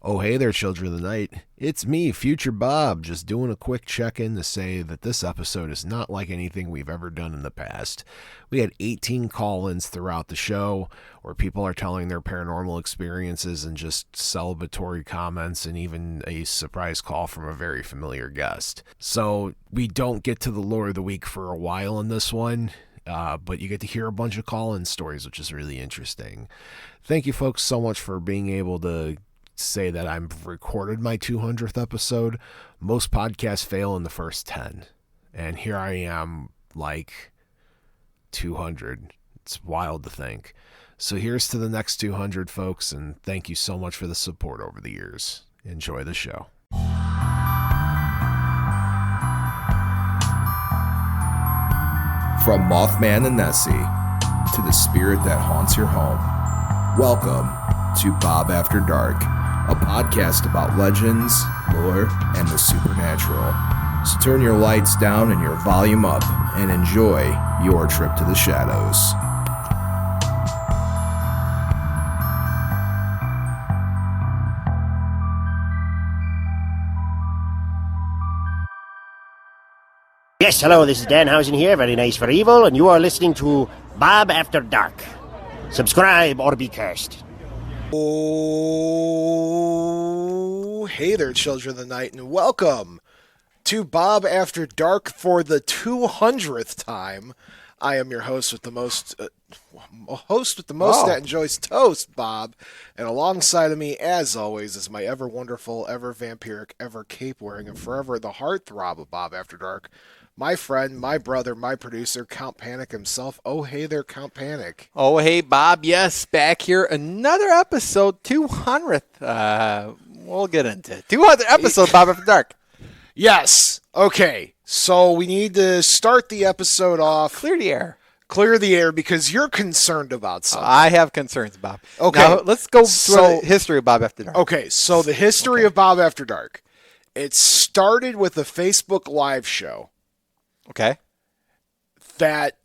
Oh, hey there, children of the night. It's me, Future Bob, just doing a quick check-in to say that this episode is not like anything we've ever done in the past. We had 18 call-ins throughout the show where people are telling their paranormal experiences and just celebratory comments and even a surprise call from a very familiar guest. So we don't get to the lore of the week for a while in this one. But you get to hear a bunch of call-in stories, which is really interesting. Thank you folks so much for being able to say that I've recorded my 200th episode. Most podcasts fail in the first 10. And here I am, like 200. It's wild to think. So here's to the next 200, folks, and thank you so much for the support over the years. Enjoy the show. From Mothman and Nessie to the spirit that haunts your home, welcome to Bob After Dark, a podcast about legends, lore, and the supernatural. So turn your lights down and your volume up and enjoy your trip to the shadows. Yes, hello, this is Danhausen here, very nice for evil, and you are listening to Bob After Dark. Subscribe or be cursed. Oh, hey there, children of the night, and welcome to Bob After Dark for the 200th time. I am your host with the most, that enjoys toast, Bob, and alongside of me, as always, is my ever wonderful, ever vampiric, ever cape-wearing, and forever the heartthrob of Bob After Dark, my friend, my brother, my producer, Count Panic himself. Oh, hey there, Count Panic. Oh, hey, Bob. Yes, back here. Another episode, 200th. We'll get into it. 200th episode, Bob After Dark. Yes. Okay. So we need to start the episode off. Clear the air. Clear the air because you're concerned about something. I have concerns, Bob. Okay. Now, let's go through the history of Bob After Dark. Okay. So the history of Bob After Dark. It started with a Facebook Live show. Okay. That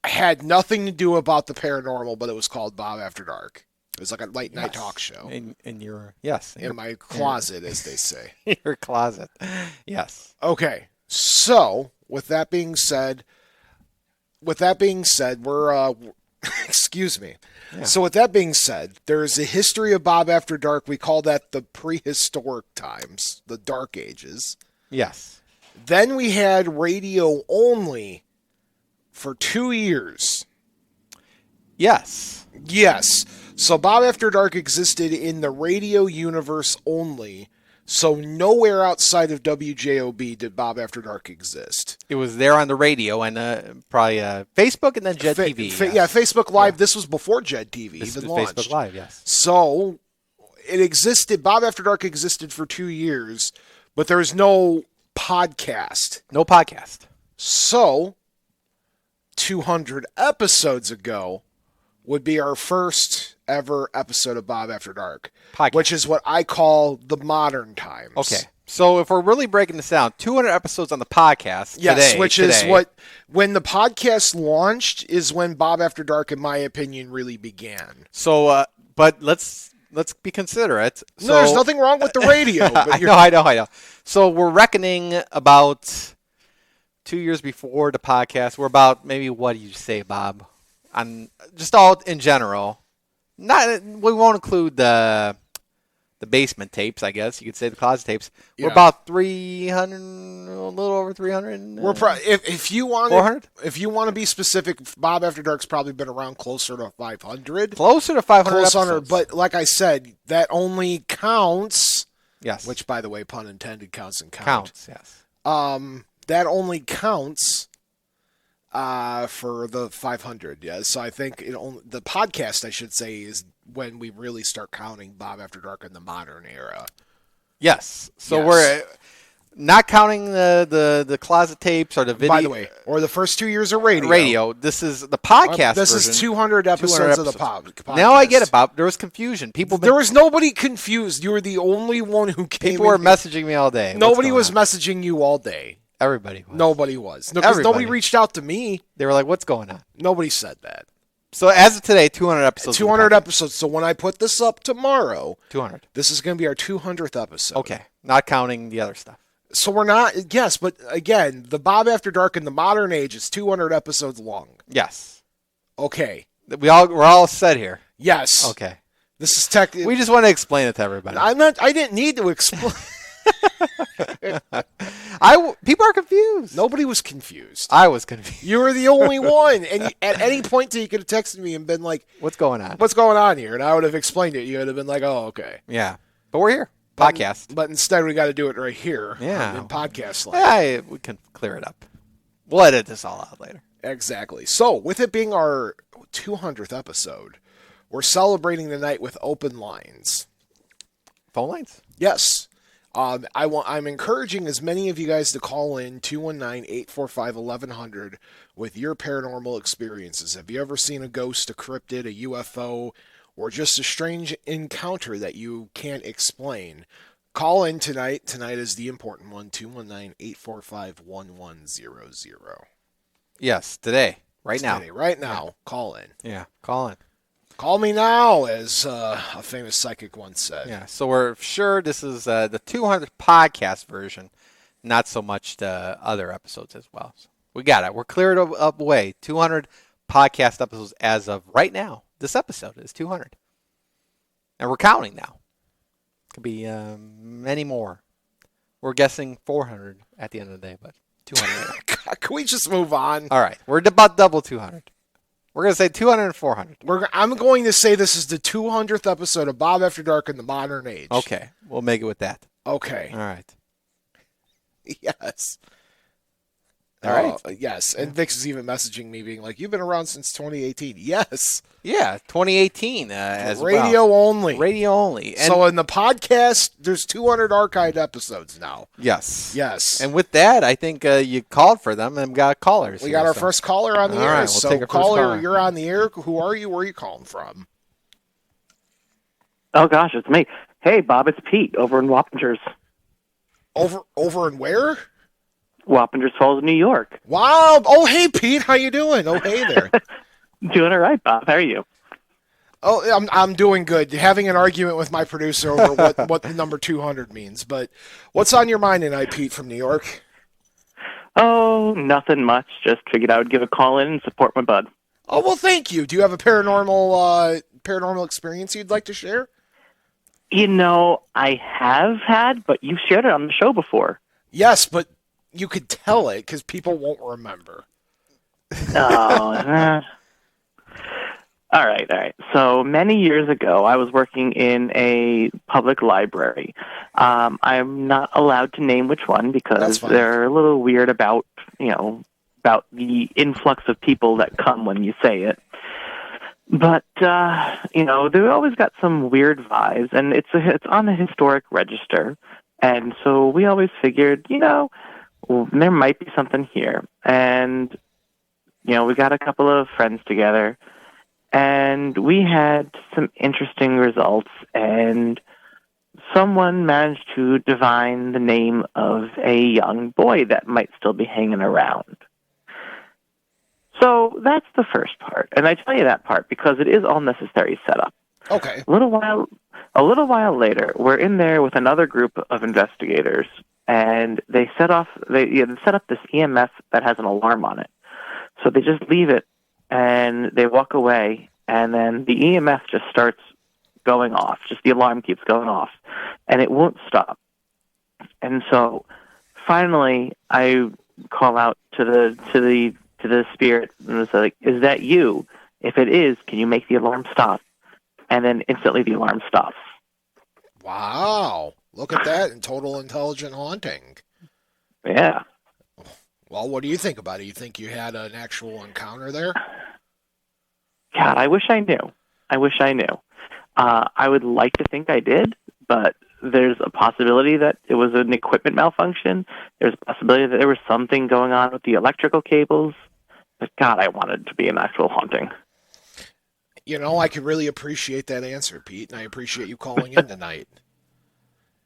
had nothing to do about the paranormal, but it was called Bob After Dark. It was like a late night talk show. In my closet, as they say. Your closet. Yes. Okay. So, with that being said, we're excuse me. Yeah. So with that being said, there's a history of Bob After Dark. We call that the prehistoric times, the Dark Ages. Yes. Then we had radio only for 2 years. Yes. Yes. So Bob After Dark existed in the radio universe only. So nowhere outside of WJOB did Bob After Dark exist. It was there on the radio and probably Facebook and then Jed TV. Yes. Yeah, Facebook Live. Yeah. This was before Jed TV even launched. Facebook Live, yes. So it existed. Bob After Dark existed for 2 years, but there was no podcast. No podcast. So 200 episodes ago would be our first ever episode of Bob After Dark, podcast, which is what I call the modern times. Okay. So if we're really breaking this down, 200 episodes on the podcast today. Which is what, when the podcast launched, is when Bob After Dark, in my opinion, really began. So, but let's be considerate. So, no, there's nothing wrong with the radio. But I know. So we're reckoning about 2 years before the podcast. We're about maybe, what do you say, Bob? On just all in general. We won't include the basement tapes, I guess you could say, the closet tapes. Yeah. We're about 300, a little over 300. We're if you want 400. If you want to be specific, Bob After Dark's probably been around closer to 500. Closer to 500 episodes. But like I said, that only counts. Yes. Which, by the way, pun intended, counts and count. Counts, yes. That only counts for the 500. Yeah. So I think the podcast, I should say, is when we really start counting Bob After Dark in the modern era. Yes. So we're not counting the closet tapes or the video. By the way, or the first 2 years of radio. This is the podcast This version. is 200 episodes of the podcast. Now I get it, Bob. There was confusion. There was nobody confused. You were the only one who came. People were messaging me all day. Nobody was messaging you all day. Everybody was. Nobody was. No, because nobody reached out to me. They were like, what's going on? Nobody said that. So as of today, 200 episodes. 200 episodes. So when I put this up tomorrow, 200. This is going to be our 200th episode. Okay, not counting the other stuff. So we're not, yes, but again, the Bob After Dark in the modern age is 200 episodes long. Yes. Okay. We're all set here. Yes. Okay. This is tech. We just want to explain it to everybody. I didn't need to explain. People are confused. Nobody was confused. I was confused. You were the only one. And at any point, you could have texted me and been like, What's going on? What's going on here? And I would have explained it. You would have been like, oh, okay. Yeah. But we're here. Podcast. But instead, we got to do it right here. Yeah. In podcast land. Yeah, we can clear it up. We'll edit this all out later. Exactly. So, with it being our 200th episode, we're celebrating the night with open lines. Phone lines? Yes. I'm encouraging as many of you guys to call in 219-845-1100 with your paranormal experiences. Have you ever seen a ghost, a cryptid, a UFO, or just a strange encounter that you can't explain? Call in tonight. Tonight is the important one, 219-845-1100. Yes, today. Right now. Right now. Yeah. Call in. Yeah, call in. Call me now, as a famous psychic once said. Yeah, so we're sure this is the 200th podcast version, not so much the other episodes as well. So we got it. We're cleared up away. 200 podcast episodes as of right now. This episode is 200. And we're counting now. Could be many more. We're guessing 400 at the end of the day, but 200. Can we just move on? All right. We're about double 200. We're going to say 200 and 400. I'm going to say this is the 200th episode of Bob After Dark in the modern age. Okay. We'll make it with that. Okay. All right. Yes. All right. Yes. And Vix is even messaging me being like, you've been around since 2018. Yes. Yeah, 2018 as Radio well. only. Radio only. And so in the podcast, there's 200 archived episodes now. Yes. Yes. And with that, I think you called for them and got callers. We got our first caller on the air. All right, we'll so take our first caller, you're on the air. Who are you? Where are you calling from? Oh, gosh, it's me. Hey, Bob, it's Pete over in Wappingers. Over in where? Wappingers Falls, New York. Wow. Oh, hey, Pete. How you doing? Oh, hey there. Doing all right, Bob. How are you? Oh, I'm doing good. Having an argument with my producer over what the number 200 means. But what's on your mind tonight, Pete, from New York? Oh, nothing much. Just figured I would give a call in and support my bud. Oh, well, thank you. Do you have a paranormal experience you'd like to share? You know, I have had, but you've shared it on the show before. Yes, but you could tell it because people won't remember. Oh, All right. So many years ago, I was working in a public library. I'm not allowed to name which one because they're a little weird about the influx of people that come when you say it. But they always got some weird vibes, and it's on the historic register, and so we always figured, there might be something here, and we got a couple of friends together. And we had some interesting results, and someone managed to divine the name of a young boy that might still be hanging around. So that's the first part, and I tell you that part because it is all necessary setup. Okay. A little while later, we're in there with another group of investigators, and they set up this EMF that has an alarm on it. So they just leave it. And they walk away, and then the EMF just starts going off. Just the alarm keeps going off, and it won't stop. And so, finally, I call out to the spirit and it's like, "Is that you? If it is, can you make the alarm stop?" And then instantly, the alarm stops. Wow! Look at that! In total intelligent haunting. Yeah. Well, what do you think about it? You think you had an actual encounter there? God, I wish I knew. I would like to think I did, but there's a possibility that it was an equipment malfunction. There's a possibility that there was something going on with the electrical cables. But God, I wanted to be an actual haunting. I could really appreciate that answer, Pete, and I appreciate you calling in tonight.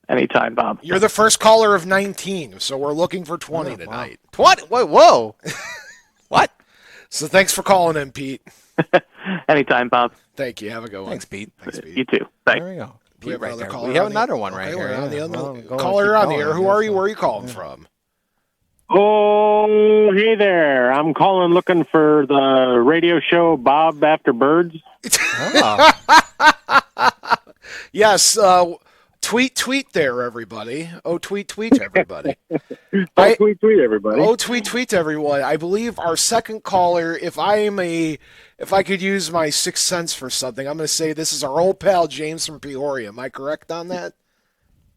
Anytime, Bob. You're the first caller of 19, so we're looking for 20 tonight. 20? Whoa. What? So thanks for calling in, Pete. Anytime, Bob. Thank you. Have a good one. Thanks, Pete. You too. Thanks. There we go. We have another caller. We have another one right here. On the Yeah. other Well, caller keep on the going, air. Who I are guess you? so. Where are you calling from? Oh, hey there. I'm calling looking for the radio show Bob After Birds. Oh. Yes. Tweet there, everybody. Oh, tweet everybody. Tweet, everybody. Oh, tweet everyone. I believe our second caller, if I could use my sixth sense for something, I'm going to say this is our old pal James from Peoria. Am I correct on that?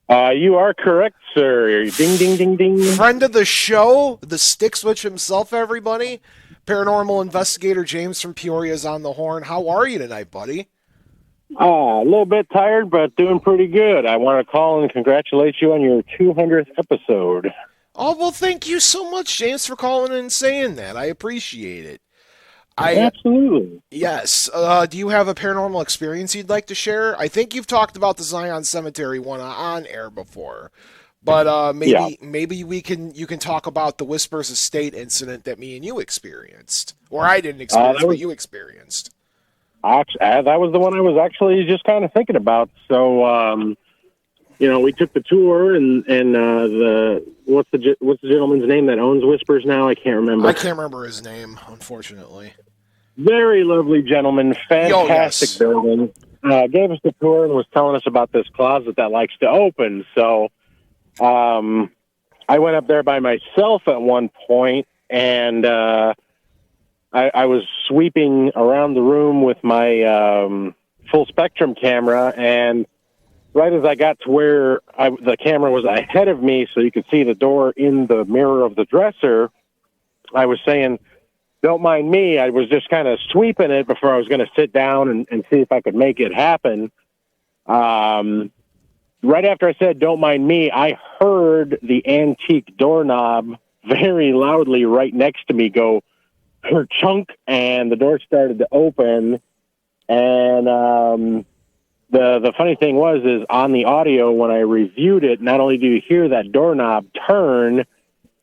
You are correct, sir. Ding, ding, ding, ding. Friend of the show, the stick switch himself, everybody. Paranormal investigator James from Peoria is on the horn. How are you tonight, buddy? A little bit tired, but doing pretty good. I want to call and congratulate you on your 200th episode. Oh, well, thank you so much, James, for calling and saying that. I appreciate it. Absolutely. Yes. Do you have a paranormal experience you'd like to share? I think you've talked about the Zion Cemetery one on air before, but maybe you can talk about the Whispers Estate incident that me and you experienced, or I didn't experience, but you experienced. That was the one I was actually just kind of thinking about. So, we took the tour, and what's the gentleman's name that owns Whispers now? I can't remember. I can't remember his name, unfortunately. Very lovely gentleman, fantastic building. Gave us the tour and was telling us about this closet that likes to open. So, I went up there by myself at one point, and I was sweeping around the room with my full spectrum camera, and right as I got to where the camera was ahead of me so you could see the door in the mirror of the dresser, I was saying, don't mind me. I was just kind of sweeping it before I was going to sit down and see if I could make it happen. Right after I said, don't mind me, I heard the antique doorknob very loudly right next to me go, chunk, and the door started to open. And the funny thing is on the audio, when I reviewed it, not only do you hear that doorknob turn,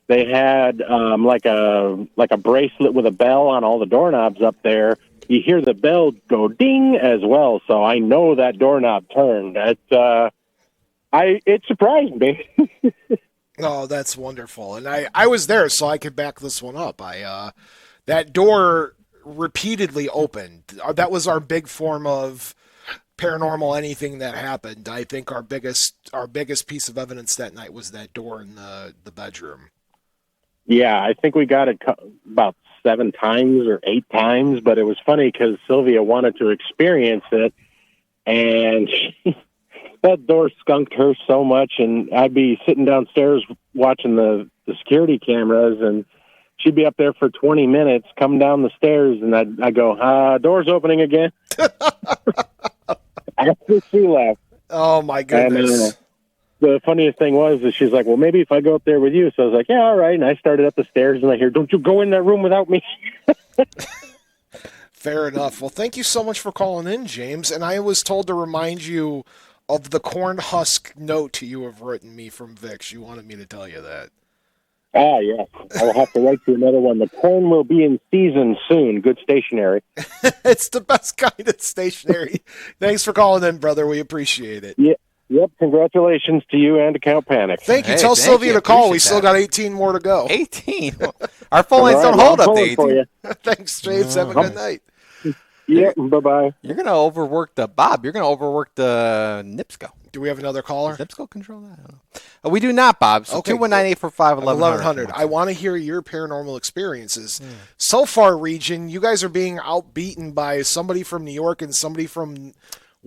they had like a bracelet with a bell on all the doorknobs up there. You hear the bell go ding as well, so I know that doorknob turned. It surprised me. Oh, that's wonderful. And I was there, so I could back this one up. That door repeatedly opened. That was our big form of paranormal anything that happened. I think our biggest piece of evidence that night was that door in the bedroom. Yeah, I think we got it about 7 times or 8 times, but it was funny because Sylvia wanted to experience it, and that door skunked her so much, and I'd be sitting downstairs watching the security cameras, and she'd be up there for 20 minutes, come down the stairs, and I'd go, door's opening again. After she left. Oh, my goodness. And, the funniest thing was that she's like, well, maybe if I go up there with you. So I was like, yeah, all right. And I started up the stairs, and I hear, don't you go in that room without me. Fair enough. Well, thank you so much for calling in, James. And I was told to remind you of the corn husk note you have written me from Vix. You wanted me to tell you that. Ah, yes. I will have to write you another one. The corn will be in season soon. Good stationery. It's the best kind of stationery. Thanks for calling in, brother. We appreciate it. Yeah. Yep, congratulations to you and to Count Panic. Thank you. Tell Sylvia to call. We still got 18 more to go. 18? Our phone lines don't hold up to 18. Thanks, James. Have a good night. Yeah, bye-bye. You're going to overwork the Bob. You're going to overwork the NIPSCO. Do we have another caller? Does NIPSCO control that? I don't know. We do not, Bob. So okay. 219-845-1100. I want to hear your paranormal experiences. So far, region, you guys are being outbeaten by somebody from New York and somebody from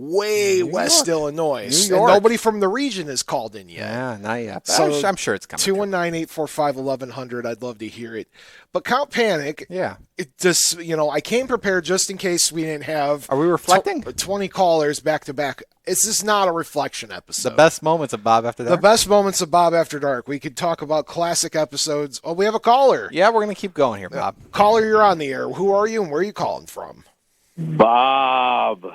West Illinois. New York. And nobody from the region has called in yet. Yeah, not yet. So I'm sure it's coming. 219-845-1100. I'd love to hear it. But Count Panic, yeah. It just, I came prepared just in case we didn't have. Are we reflecting? 20 callers back to back. It's just not a reflection episode. The best moments of Bob After Dark. The best moments of Bob After Dark. We could talk about classic episodes. Oh, we have a caller. Yeah, we're going to keep going here, Bob. Caller, you're on the air. Who are you and where are you calling from? Bob.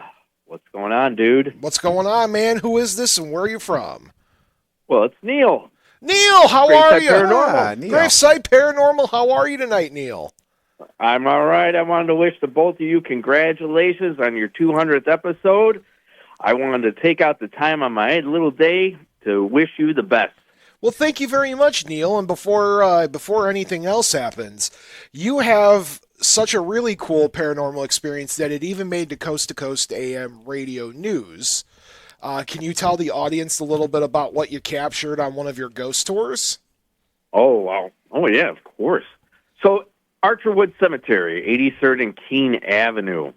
What's going on, dude? What's going on, man? Who is this and where are you from? Well, it's Neil. Neil, how are you? Paranormal. Gravesite Paranormal. How are you tonight, Neil? I'm all right. I wanted to wish the both of you congratulations on your 200th episode. I wanted to take out the time on my little day to wish you the best. Well, thank you very much, Neil. And before anything else happens, you have such a really cool paranormal experience that it even made the Coast to Coast AM radio news. Can you tell the audience a little bit about what you captured on one of your ghost tours? Oh, wow. Oh, yeah, of course. So, Archerwood Cemetery, 83rd and Keene Avenue.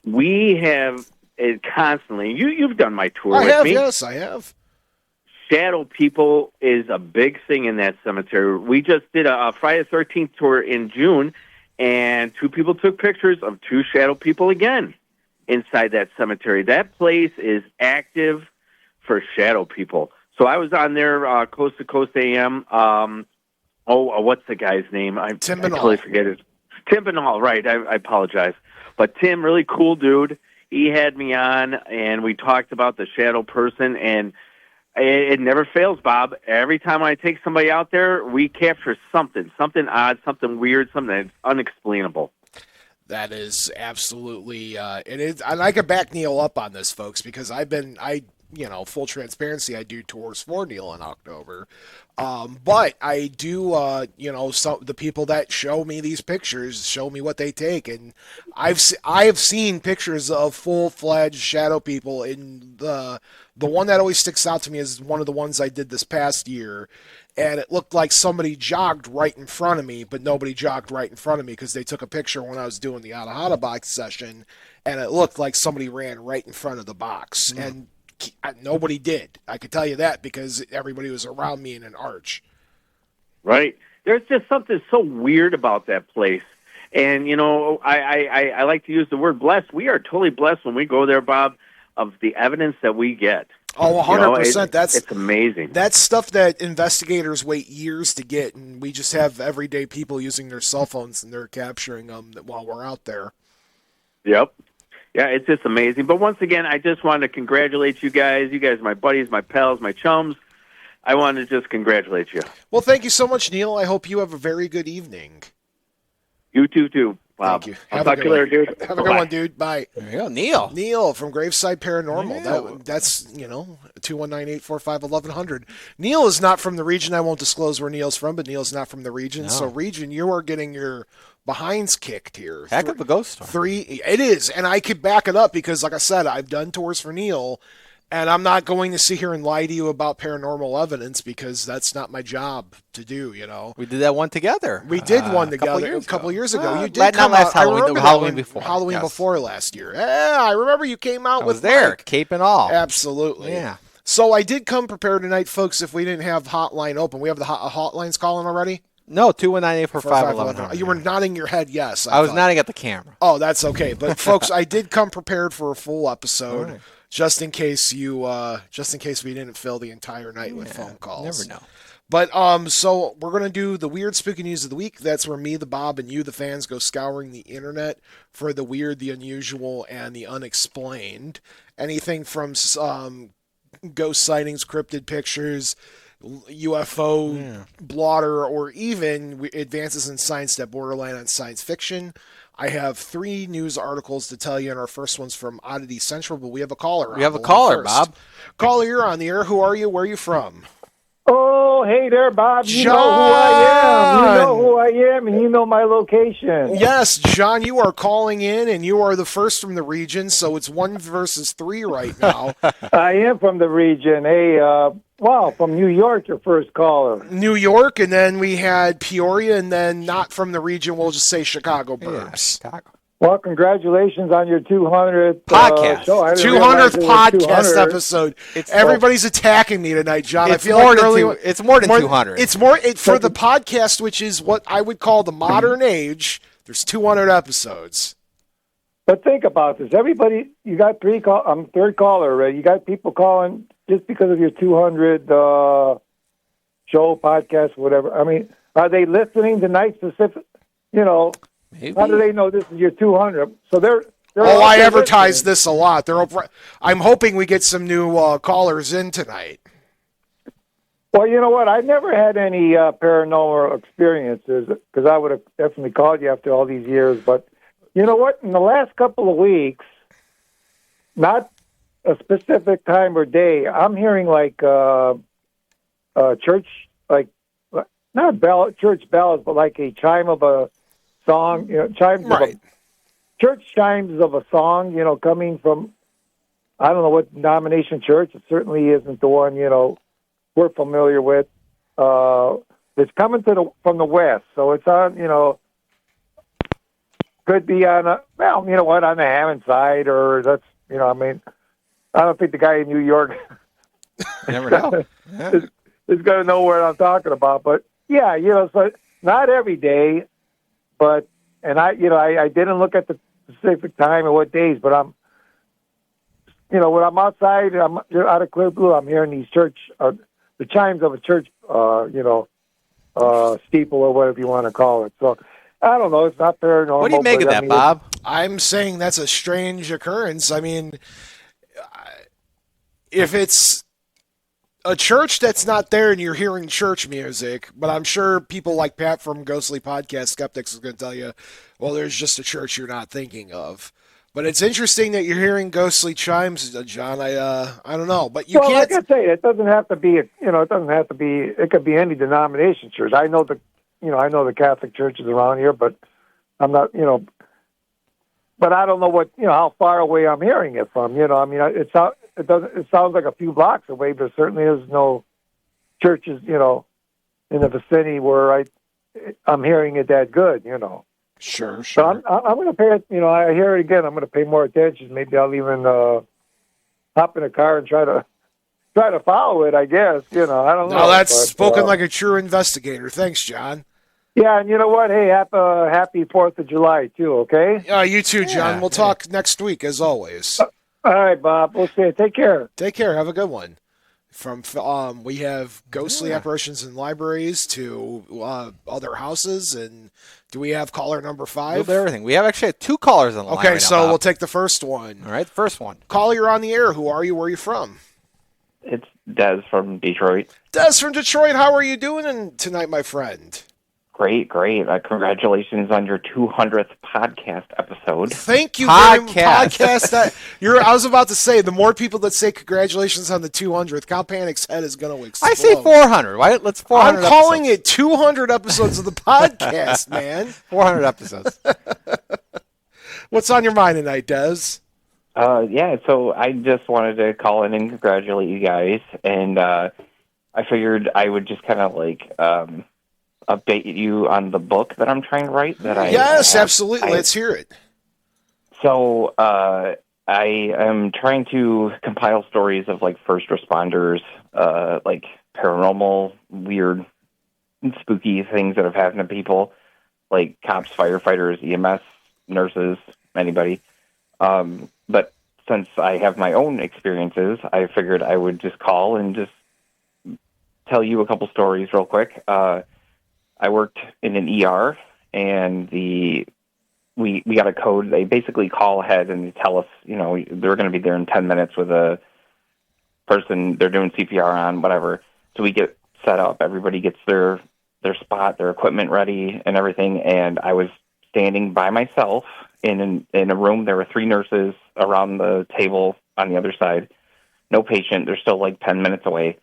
We have it constantly. You've done my tour with me. Yes, I have. Shadow people is a big thing in that cemetery. We just did a Friday the 13th tour in June, and 2 people took pictures of 2 shadow people again inside that cemetery. That place is active for shadow people. So I was on there, Coast to Coast AM. What's the guy's name? I totally forget it. Tim Binal, right. I apologize. But Tim, really cool dude. He had me on, and we talked about the shadow person, and it never fails, Bob. Every time I take somebody out there, we capture something odd, something weird, something that's unexplainable. That is absolutely, it is, and I can back Neil up on this, folks, because full transparency, I do tours for Neil in October. But I do, the people that show me these pictures show me what they take. And I have seen pictures of full-fledged shadow people. In the one that always sticks out to me is one of the ones I did this past year. And it looked like somebody jogged right in front of me, but nobody jogged right in front of me because they took a picture when I was doing the Out of Hada box session. And it looked like somebody ran right in front of the box. Mm. And nobody did. I could tell you that because everybody was around me in an arch. Right. There's just something so weird about that place. And, I like to use the word blessed. We are totally blessed when we go there, Bob, of the evidence that we get. Oh, 100%. It's amazing. That's stuff that investigators wait years to get, and we just have everyday people using their cell phones, and they're capturing them while we're out there. Yep. Yeah, it's just amazing. But once again, I just wanted to congratulate you guys. You guys are my buddies, my pals, my chums. I wanted to just congratulate you. Well, thank you so much, Neil. I hope you have a very good evening. You too, Bob. Thank you. I'll talk to you later, dude. Have a good one, dude. Bye. There you go, Neil. Neil from Graveside Paranormal. Yeah. That's 219-845-1100. Neil is not from the region. I won't disclose where Neil's from, but Neil's not from the region. No. So, region, you are getting your behinds kicked here. Heck of a ghost story. It is, and I could back it up because, like I said, I've done tours for Neil, and I'm not going to sit here and lie to you about paranormal evidence because that's not my job to do, We did that one together. We did one together a couple years ago. You did not come last out. Halloween, the Halloween before. Halloween before last year. Yeah, I remember you came out with there, Mike. cape and all. Absolutely. Yeah. So I did come prepared tonight, folks, if we didn't have hotline open. We have the hotlines calling already? No, 219-845-1100. You were nodding your head yes. I was nodding at the camera. Oh, that's okay. But, folks, I did come prepared for a full episode. Right. Just in case we didn't fill the entire night with phone calls. Never know. But so we're gonna do the weird spooky news of the week. That's where me, the Bob, and you, the fans, go scouring the internet for the weird, the unusual, and the unexplained. Anything from ghost sightings, cryptid pictures, UFO blotter, or even advances in science that borderline on science fiction. I have 3 news articles to tell you, and our first one's from Oddity Central, but we have a caller. We have a caller, Bob. Caller, you're on the air. Who are you? Where are you from? Oh, hey there, Bob. You John! know who I am. You know who I am, and you know my location. Yes, John, you are calling in, and you are the first from the region, so it's 1 versus 3 right now. I am from the region. Hey, from New York, your first caller. New York, and then we had Peoria, and then not from the region, we'll just say Chicago burbs. Yeah, Chicago. Well, congratulations on your 200th podcast. Show. 200th podcast episode. Everybody's attacking me tonight, John. I feel like it's more than 200. It's more for the podcast, which is what I would call the modern age. There's 200 episodes. But think about this. Everybody, you got 3 call. I'm third caller already. You got people calling just because of your 200 show, podcast, whatever. I mean, are they listening tonight specific? Maybe. How do they know this is your 200? So they're I advertise this a lot. I'm hoping we get some new callers in tonight. Well, you know what? I never had any paranormal experiences because I would have definitely called you after all these years. But you know what? In the last couple of weeks, not a specific time or day, I'm hearing like church, like not church bells, but like a chime of a song. You know, church chimes of a song. You know, coming from I don't know what denomination church. It certainly isn't the one we're familiar with. It's coming from the west, so it's on. Could be on on the Hammond side, or that's I mean, I don't think the guy in New York You never know. Yeah. is going to know what I'm talking about. But yeah, so not every day, but I didn't look at the specific time or what days, but I'm. When I'm outside, I'm out of clear blue. I'm hearing these church, the chimes of a church, steeple or whatever you want to call it. So I don't know. It's not paranormal. What do you make of that, Bob? I'm saying that's a strange occurrence. I mean, if it's a church that's not there and you're hearing church music, but I'm sure people like Pat from Ghostly Podcast Skeptics is going to tell you, well, there's just a church you're not thinking of. But it's interesting that you're hearing ghostly chimes, John. I don't know, but you can't. Like I say, it doesn't have to be. It doesn't have to be. It could be any denomination church. I know the Catholic churches around here, but I'm not. But I don't know what how far away I'm hearing it from. I mean, it sounds like a few blocks away, but certainly there's no churches in the vicinity where I'm hearing it that good. Sure. So I'm going to pay it. I hear it again. I'm going to pay more attention. Maybe I'll even hop in a car and try to follow it. I guess. I don't know. No, that's spoken like a true investigator. Thanks, John. Yeah, and you know what? Hey, happy 4th of July too. Okay. You too, John. Yeah, we'll talk next week as always. All right, Bob. We'll see you. Take care. Take care. Have a good one. From we have ghostly apparitions in libraries to other houses, and do we have caller number 5? Everything. We have actually 2 callers on the line. Okay, right so now, Bob. we'll take the first one. All right, the first one. Caller, you're on the air. Who are you? Where are you from? It's Des from Detroit. Des from Detroit. How are you doing tonight, my friend? Great. Congratulations on your 200th podcast episode. Thank you very much. Podcast. I was about to say, the more people that say congratulations on the 200th, Count Panic's head is going to explode. I say 400. Right? Let's 400. I'm calling it 200 episodes of the podcast, man. 400 episodes. What's on your mind tonight, Des? So I just wanted to call in and congratulate you guys, and I figured I would just kind of update you on the book that I'm trying to write. Yes, absolutely. Let's hear it. So I am trying to compile stories of first responders, paranormal, weird, spooky things that have happened to people, like cops, firefighters, EMS, nurses, anybody. But since I have my own experiences, I figured I would just call and just tell you a couple stories real quick. I worked in an ER, and we got a code. They basically call ahead and tell us, they're going to be there in 10 minutes with a person they're doing CPR on, whatever. So we get set up. Everybody gets their spot, their equipment ready, and everything. And I was standing by myself in a room. There were 3 nurses around the table on the other side. No patient. They're still 10 minutes away.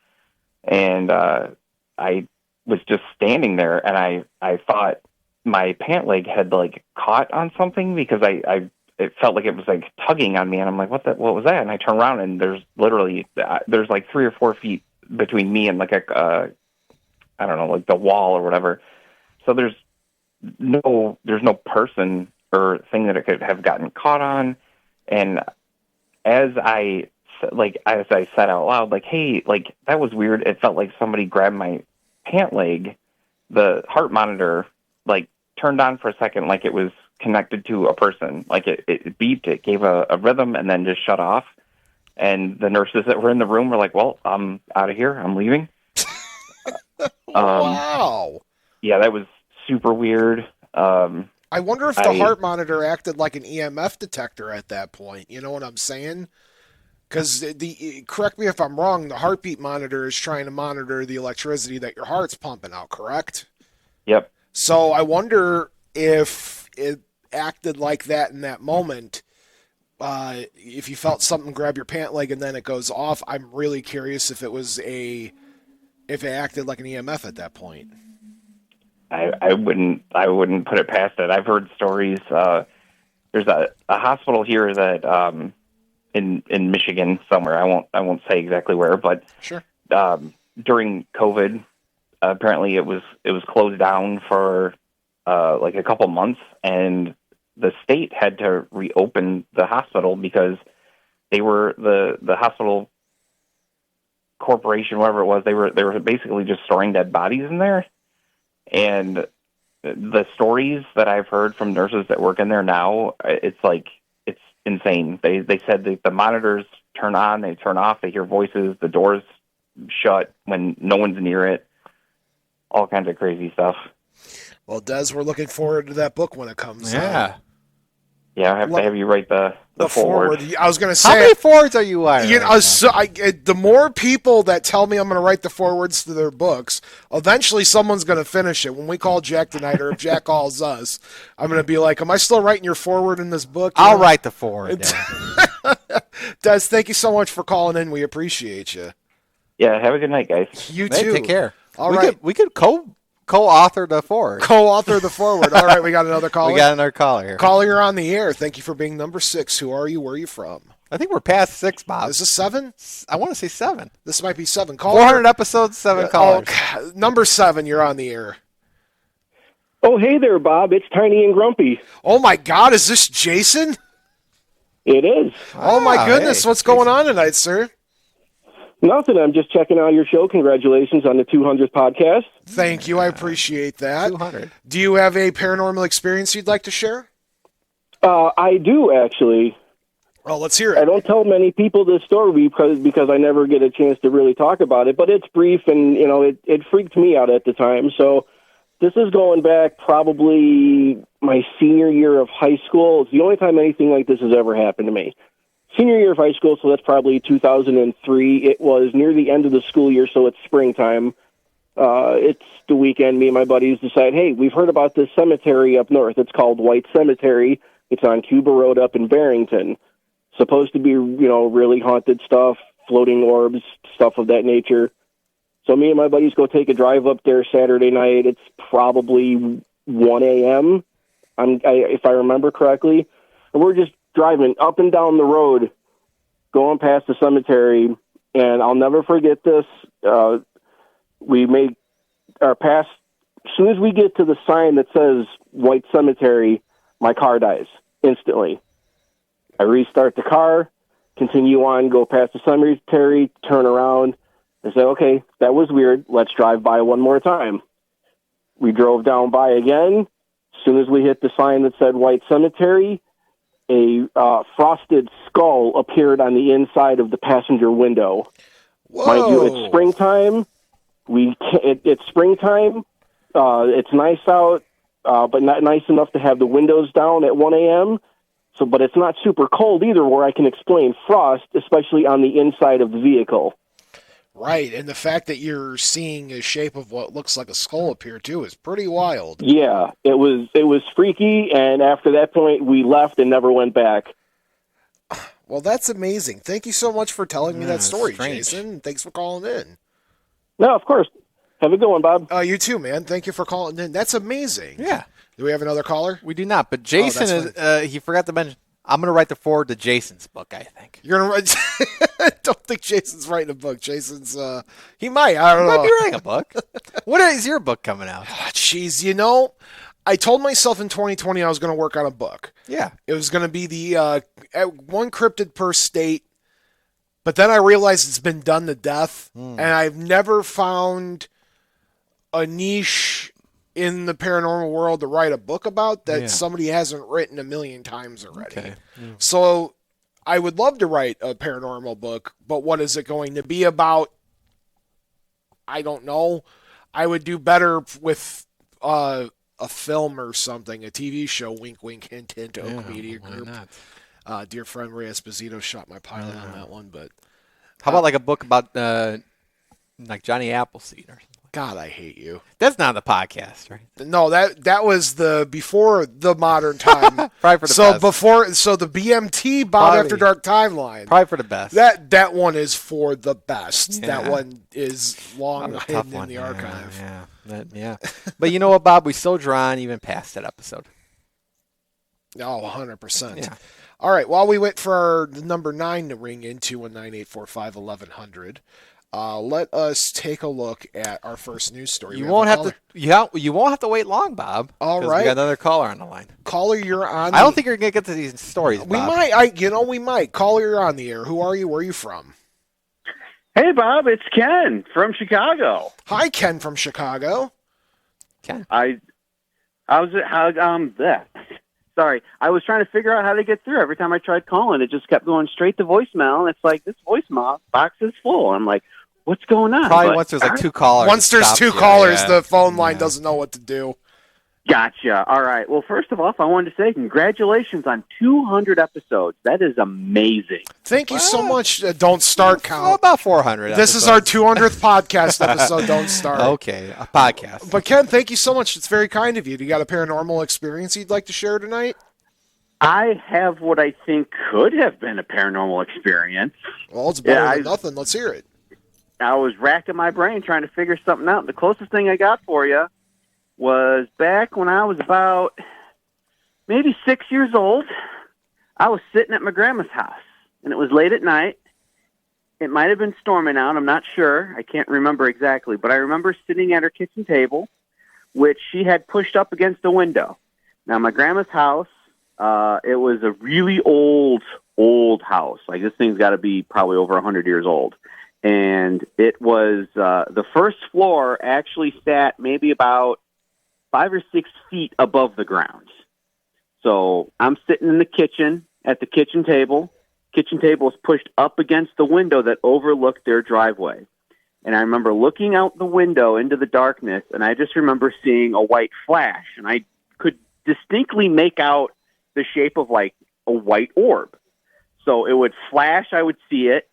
And I was just standing there, and I thought my pant leg had caught on something because it felt like it was tugging on me, and I'm like, what was that? And I turn around, and there's literally 3 or 4 feet between me and I don't know, the wall or whatever. So there's no person or thing that it could have gotten caught on. And as I said out loud, hey, that was weird. It felt like somebody grabbed my pant leg. The heart monitor turned on for a second, it was connected to a person. It beeped, it gave a rhythm, and then just shut off. And the nurses that were in the room were well, I'm out of here, I'm leaving. Wow. Yeah, that was super weird. I wonder if the heart monitor acted like an EMF detector at that point. You know what I'm saying? Because correct me if I'm wrong, the heartbeat monitor is trying to monitor the electricity that your heart's pumping out, correct? Yep. So I wonder if it acted like that in that moment. If you felt something grab your pant leg and then it goes off, I'm really curious if it acted like an EMF at that point. I wouldn't put it past it. I've heard stories. There's a hospital here that in Michigan somewhere. I won't say exactly where, but sure. During COVID, apparently it was closed down for like a couple months, and the state had to reopen the hospital because they were the hospital corporation, whatever it was. They were basically just storing dead bodies in there. And the stories that I've heard from nurses that work in there now, it's insane. They said that the monitors turn on, they turn off, they hear voices, the doors shut when no one's near it, all kinds of crazy stuff. Well, Des, we're looking forward to that book when it comes out. Yeah, I have to have you write the forward. I was going to say, how many forwards are you writing? The more people that tell me I'm going to write the forwards to their books, eventually someone's going to finish it. When we call Jack tonight, or if Jack calls us, I'm going to be like, "Am I still writing your forward in this book?" I'll write the forward. Des, thank you so much for calling in. We appreciate you. Yeah, have a good night, guys. You too. Take care. All right, we could co-author the forward. Co-author the forward. All right, we got another caller. We got another caller here. Caller, you're on the air. Thank you for being number 6. Who are you? Where are you from? I think we're past 6, Bob. Is this 7? I want to say 7. This might be 7. Caller. 400 episodes, 7 callers. Number 7, you're on the air. Oh, hey there, Bob. It's Tiny and Grumpy. Oh, my God. Is this Jason? It is. Oh, my goodness. Hey, what's going on tonight, sir? Nothing. I'm just checking out your show. Congratulations on the 200th podcast. Thank you. I appreciate that. 200. Do you have a paranormal experience you'd like to share? I do, actually. Oh, let's hear it. I don't tell many people this story because I never get a chance to really talk about it, but it's brief, and it freaked me out at the time. So this is going back probably my senior year of high school. It's the only time anything like this has ever happened to me. Senior year of high school, so that's probably 2003. It was near the end of the school year, so it's springtime. It's the weekend. Me and my buddies decide, hey, we've heard about this cemetery up north. It's called White Cemetery. It's on Cuba Road up in Barrington. Supposed to be, really haunted stuff, floating orbs, stuff of that nature. So me and my buddies go take a drive up there Saturday night. It's probably 1 a.m., if I remember correctly. And we're just driving up and down the road, going past the cemetery, and I'll never forget this. We make our pass. As soon as we get to the sign that says White Cemetery, my car dies instantly. I restart the car, continue on, go past the cemetery, turn around, and say, okay, that was weird. Let's drive by one more time. We drove down by again. As soon as we hit the sign that said White Cemetery, a frosted skull appeared on the inside of the passenger window. Whoa. Mind you, it's springtime. It's springtime. It's nice out, but not nice enough to have the windows down at 1 a.m. So, but it's not super cold either, where I can explain frost, especially on the inside of the vehicle. Right, and the fact that you're seeing a shape of what looks like a skull appear too is pretty wild. Yeah, it was freaky, and after that point, we left and never went back. Well, that's amazing. Thank you so much for telling me that story, strange. Jason. Thanks for calling in. No, of course. Have a good one, Bob. You too, man. Thank you for calling in. That's amazing. Yeah. Do we have another caller? We do not, but Jason he forgot to mention, I'm going to write the forward to Jason's book, I think. You're going to write... I don't think Jason's writing a book. Jason's, he might. I don't know. He might be writing a book. When is your book coming out? Jeez, I told myself in 2020 I was going to work on a book. Yeah. It was going to be the one cryptid per state, but then I realized it's been done to death, and I've never found a niche in the paranormal world to write a book about that somebody hasn't written a million times already. Okay. Yeah. So I would love to write a paranormal book, but what is it going to be about? I don't know. I would do better with a film or something, a TV show, wink, wink, hint, hint, Oak Media Group. Not? Dear friend Ray Esposito shot my pilot on that one, but how about like a book about like Johnny Appleseed or something? God, I hate you. That's not the podcast, right? No, that was the before the modern time. Probably for the best. So the BMT Bob After Dark timeline. Probably for the best. That one is for the best. Yeah. That one is long hidden in the archive. Yeah. But you know what, Bob? We soldier on even past that episode. Oh, 100%. Yeah. All right. While we wait for the number 9 to ring in 219-845-1100, let us take a look at our first news story. You won't have to wait long, Bob. All right. We got another caller on the line. Caller, you're on. I don't think you're gonna get to these stories, Bob. We might. We might. Caller, you're on the air. Who are you? Where are you from? Hey, Bob, it's Ken from Chicago. Hi, Ken from Chicago. Ken. Sorry, I was trying to figure out how to get through. Every time I tried calling, it just kept going straight to voicemail. And it's like, this voicemail box is full. I'm like, what's going on? Probably once there's like 2 callers. Once there's 2 callers, the phone line doesn't know what to do. Gotcha. All right. Well, first of all, I wanted to say congratulations on 200 episodes. That is amazing. Thank you so much. Don't start count. About 400 This is our 200th podcast episode. Don't start. Okay, a podcast. But Ken, thank you so much. It's very kind of you. Do you got a paranormal experience you'd like to share tonight? I have what I think could have been a paranormal experience. Well, it's better than nothing. Let's hear it. I was racking my brain trying to figure something out. The closest thing I got for you was back when I was about maybe 6 years old. I was sitting at my grandma's house, and it was late at night. It might have been storming out. I'm not sure. I can't remember exactly, but I remember sitting at her kitchen table, which she had pushed up against a window. Now, my grandma's house, it was a really old house. Like, this thing's got to be probably over 100 years old. And it was the first floor actually sat maybe about 5 or 6 feet above the ground. So I'm sitting in the kitchen at the kitchen table. Kitchen table is pushed up against the window that overlooked their driveway. And I remember looking out the window into the darkness, and I just remember seeing a white flash. And I could distinctly make out the shape of like a white orb. So it would flash, I would see it.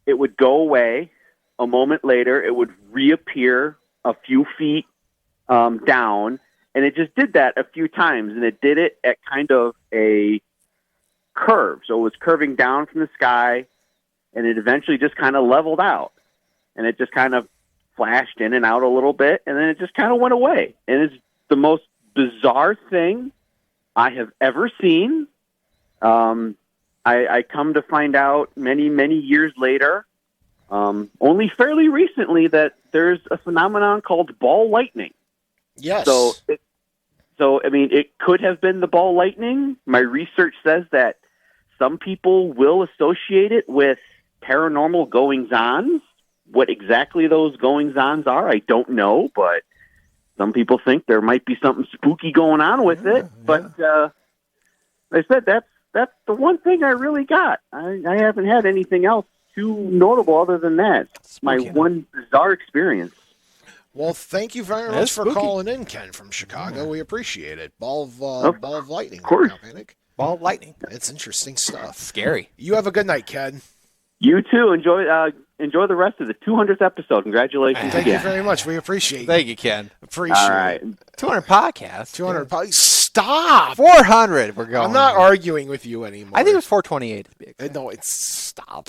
It would go away. A moment later, it would reappear a few feet down. And it just did that a few times, and it did it at kind of a curve. So it was curving down from the sky, and it eventually just kind of leveled out. And it just kind of flashed in and out a little bit, and then it just kind of went away. And it's the most bizarre thing I have ever seen. I come to find out many, many years later, only fairly recently, that there's a phenomenon called ball lightning. Yes. So I mean, it could have been the ball lightning. My research says that some people will associate it with paranormal goings-ons. What exactly those goings-ons are, I don't know, but some people think there might be something spooky going on with it. But like I said, that's the one thing I really got. I haven't had anything else too notable other than that. My one bizarre experience. Well, thank you very much for calling in, Ken from Chicago. We appreciate it. Ball of lightning. Of course. Panic. Ball of lightning. It's interesting stuff. Scary. You have a good night, Ken. You too. Enjoy the rest of the 200th episode. Congratulations Thank you very much. We appreciate it. Thank you, Ken. Appreciate All right. it. 200 podcasts. 200 podcasts. Stop. 400. We're going. I'm not arguing with you anymore. I think it was 428. No, it's stop.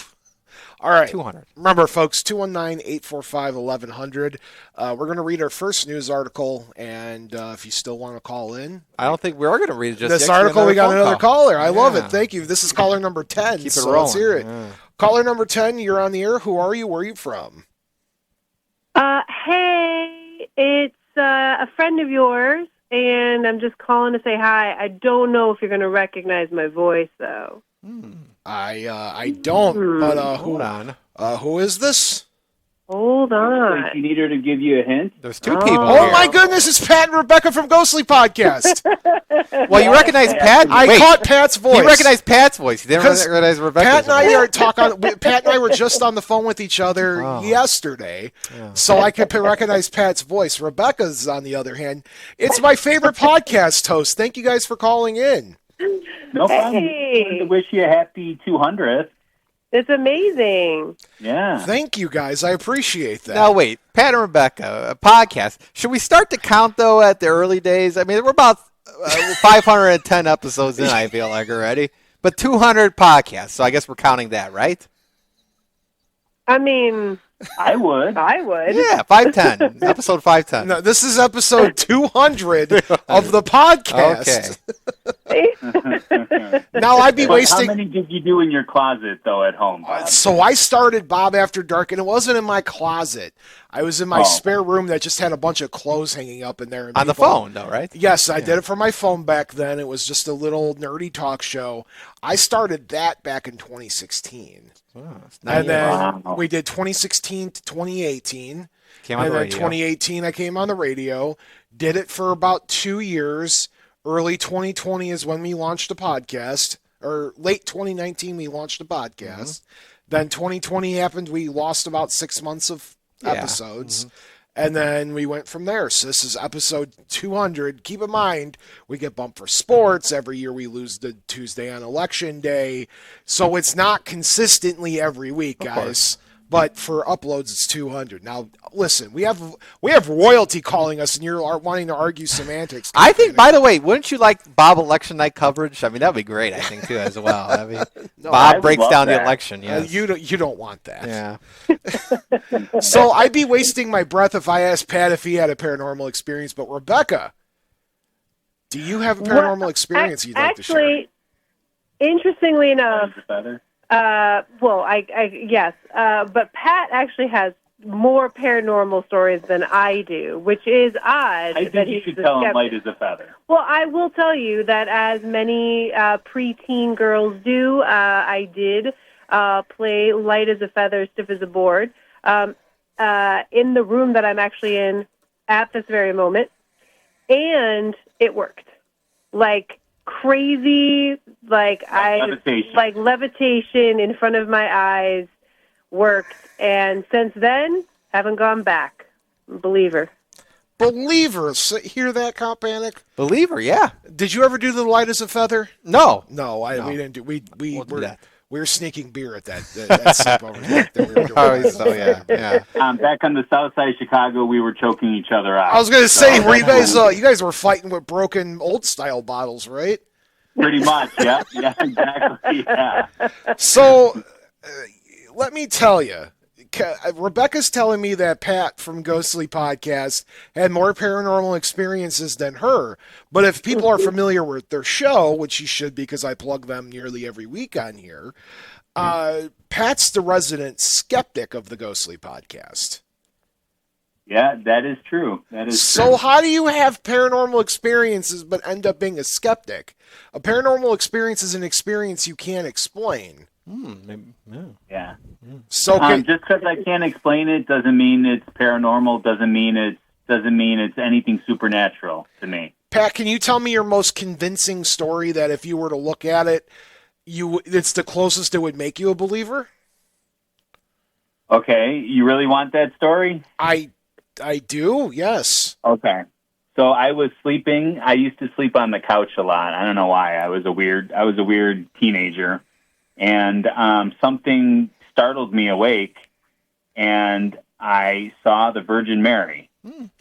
All right. 200. Remember, folks, 219-845-1100. We're going to read our first news article, and if you still want to call in. I don't think we're going to read it just this yet. article. We got another caller. I love it. Yeah. Thank you. This is caller number 10. Keep it so rolling. Let's hear it. Yeah. Caller number 10, you're on the air. Who are you? Where are you from? Hey, it's a friend of yours, and I'm just calling to say hi. I don't know if you're going to recognize my voice, though. I don't, but Hold on. who is this? Hold on. You need her to give you a hint? There's 2 people Oh here. my goodness, it's Pat and Rebecca from Ghostly Podcast. Well, you recognize Pat? I caught Pat's voice. He recognized Pat's voice. He didn't 'Cause recognize Rebecca's Pat and I voice. are Pat and I were just on the phone with each other yesterday, so I could recognize Pat's voice. Rebecca's, on the other hand, it's my favorite podcast host. Thank you guys for calling in. No problem. Hey. I wanted to wish you a happy 200th. It's amazing. Yeah. Thank you, guys. I appreciate that. Now, wait. Pat and Rebecca, a podcast. Should we start to count, though, at the early days? I mean, we're about 510 episodes in, I feel like, already. But 200 podcasts, so I guess we're counting that, right? I mean, I would. Yeah, 510. Episode 510. No, this is episode 200 of the podcast. Okay. Now I'd be wasting. How many did you do in your closet, though, at home, Bob? So I started Bob After Dark, and it wasn't in my closet. I was in my spare room that just had a bunch of clothes hanging up in there. And On the phone, though, right? Yes, I did it for my phone back then. It was just a little nerdy talk show. I started that back in 2016. And then we did 2016 to 2018. Came on and the then radio. 2018, I came on the radio. Did it for about 2 years. Early 2020 is when we launched a podcast. Or late 2019, we launched a podcast. Then 2020 happened. We lost about 6 months of episodes. And then we went from there. So this is episode 200. Keep in mind, we get bumped for sports. Every year we lose the Tuesday on election day. So it's not consistently every week, guys. But for uploads, it's 200. Now, listen, we have royalty calling us, and you're wanting to argue semantics. I think, by the way, wouldn't you like Bob election night coverage? I mean, that'd be great, I think, too, as well. I mean, Bob breaks down the election, yes. You don't want that. Yeah. So I'd be wasting my breath if I asked Pat if he had a paranormal experience. But Rebecca, do you have a paranormal experience you'd like to share? Actually, interestingly enough, yes, but Pat actually has more paranormal stories than I do, which is odd. I think you should tell him light as a feather. Well, I will tell you that as many preteen girls do, I did play light as a feather, stiff as a board in the room that I'm actually in at this very moment, and it worked. Like crazy, levitation in front of my eyes worked, and since then haven't gone back. Believer. So hear that, Count Panic? Believer, yeah. Did you ever do the light as a feather? No. We didn't do. We that. We were sneaking beer at that sleepover that we were doing. Back on the south side of Chicago, we were choking each other out. I was going to say, were you guys were fighting with broken old style bottles, right? Pretty much, yeah, exactly, yeah. So, let me tell you, Rebecca's telling me that Pat from Ghostly Podcast had more paranormal experiences than her. But if people are familiar with their show, which you should because I plug them nearly every week on here, Pat's the resident skeptic of the Ghostly Podcast. Yeah, that is true. So how do you have paranormal experiences but end up being a skeptic? A paranormal experience is an experience you can't explain. Yeah. So just because I can't explain it doesn't mean it's paranormal. Doesn't mean it's anything supernatural to me. Pat, can you tell me your most convincing story that if you were to look at it, it's the closest it would make you a believer? Okay, you really want that story? I do. Yes. Okay. So I was sleeping. I used to sleep on the couch a lot. I don't know why. I was a weird teenager. And something startled me awake, and I saw the Virgin Mary.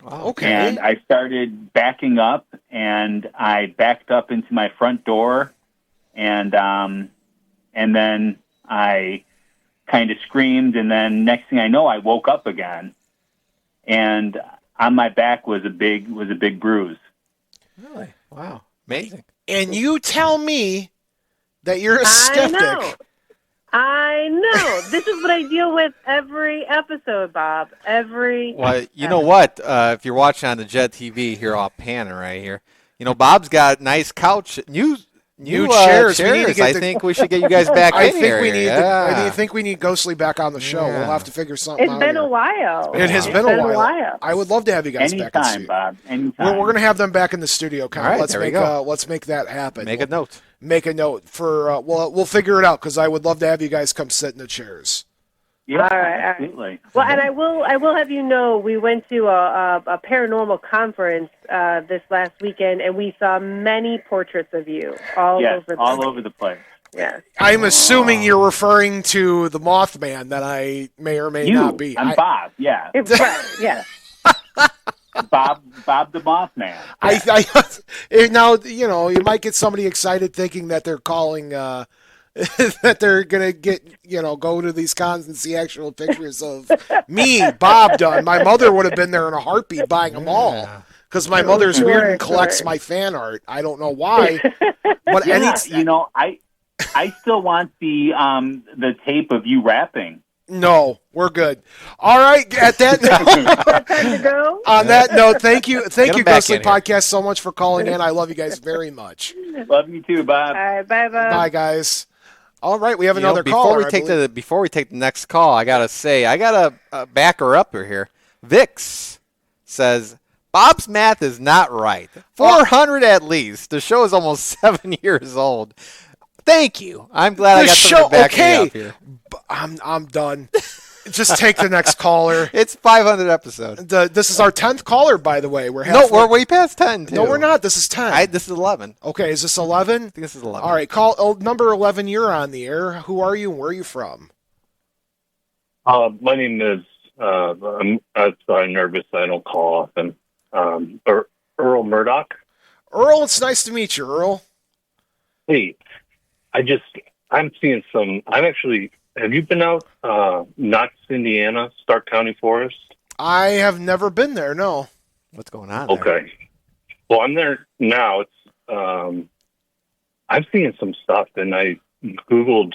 Okay. And I started backing up, and I backed up into my front door, and then I kind of screamed, and then next thing I know, I woke up again, and on my back was a big bruise. Really? Wow. Amazing. And you tell me that you're a skeptic. I know. This is what I deal with every episode, Bob. Well, you know what? If you're watching on the Jet TV here, I'll pan it right here. You know, Bob's got nice couch, new chairs. We need to get I think we should get you guys back in here. I think we need Ghostly back on the show. Yeah. We'll have to figure something out. It's been a while. It has been a while. I would love to have you guys back in the studio. Bob. Anytime. We're going to have them back in the studio. All right, let's make that happen. Make a note. Make a note for we'll figure it out because I would love to have you guys come sit in the chairs. Yeah, All right. absolutely. Well, and I will have you know, we went to a paranormal conference this last weekend, and we saw many portraits of you all over the place. Yes. I'm assuming you're referring to the Mothman that I may or may not be. I'm Bob. Yeah. Right. Yeah. Bob the Mothman. I now, you might get somebody excited thinking that they're calling that they're gonna go to these cons and see actual pictures of me, Bob Dunn. My mother would have been there in a heartpeat buying them all because my mother's weird and collects my fan art. I don't know why, but I still want the tape of you rapping. No, we're good. All right, at that note, on that note, thank you, Ghostly Podcast, so much for calling in. I love you guys very much. Love you too, Bob. All right, bye, Bob. Bye, guys. All right, we have another caller. Before we take the next call, I gotta say, I gotta back her up here. Vix says Bob's math is not right. 400 at least. The show is almost 7 years old. Thank you. I'm glad I got someone to back me up here. I'm done. Just take the next caller. It's 500 episodes. This is our 10th caller, by the way. We're way past 10. Too. No, we're not. This is 10. This is 11. Okay, is this 11? I think this is 11. All right, call number 11. You're on the air. Who are you and where are you from? My name is. I'm nervous. I don't call often. Earl Murdoch. Earl, it's nice to meet you, Earl. Hey, I'm seeing some. Have you been out Knox, Indiana, Stark County Forest? I have never been there, no. What's going on there? Okay. Well, I'm there now. It's I'm seeing some stuff, and I Googled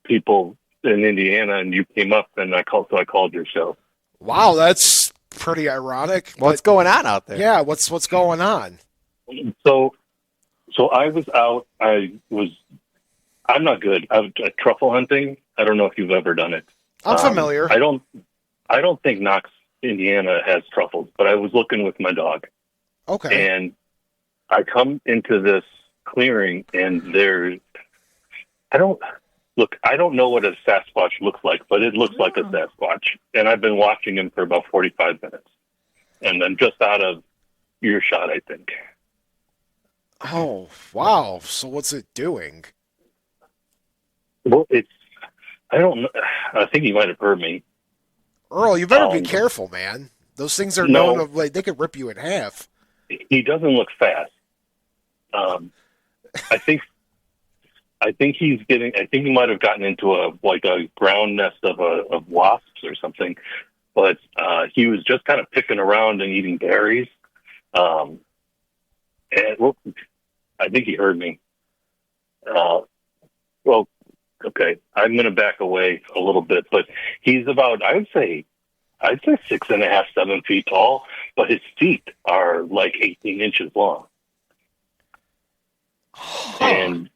people in Indiana, and you came up, and I called your show. Wow, that's pretty ironic. What's going on out there? Yeah, what's going on? So I was out. I'm not good at truffle hunting. I don't know if you've ever done it. I'm familiar. I don't think Knox, Indiana has truffles, but I was looking with my dog. Okay. And I come into this clearing, and I don't know what a Sasquatch looks like, but it looks like a Sasquatch. And I've been watching him for about 45 minutes. And I'm just out of earshot, I think. Oh, wow. So what's it doing? Well, I don't know. I think you might have heard me. Earl, you better be careful, man. Those things are known to, they could rip you in half. He doesn't look fast. I think he might have gotten into a ground nest of wasps or something, but he was just kind of picking around and eating berries. And I think he heard me. Okay, I'm going to back away a little bit, but he's about, I'd say 6.5, 7 feet tall, but his feet are like 18 inches long. And,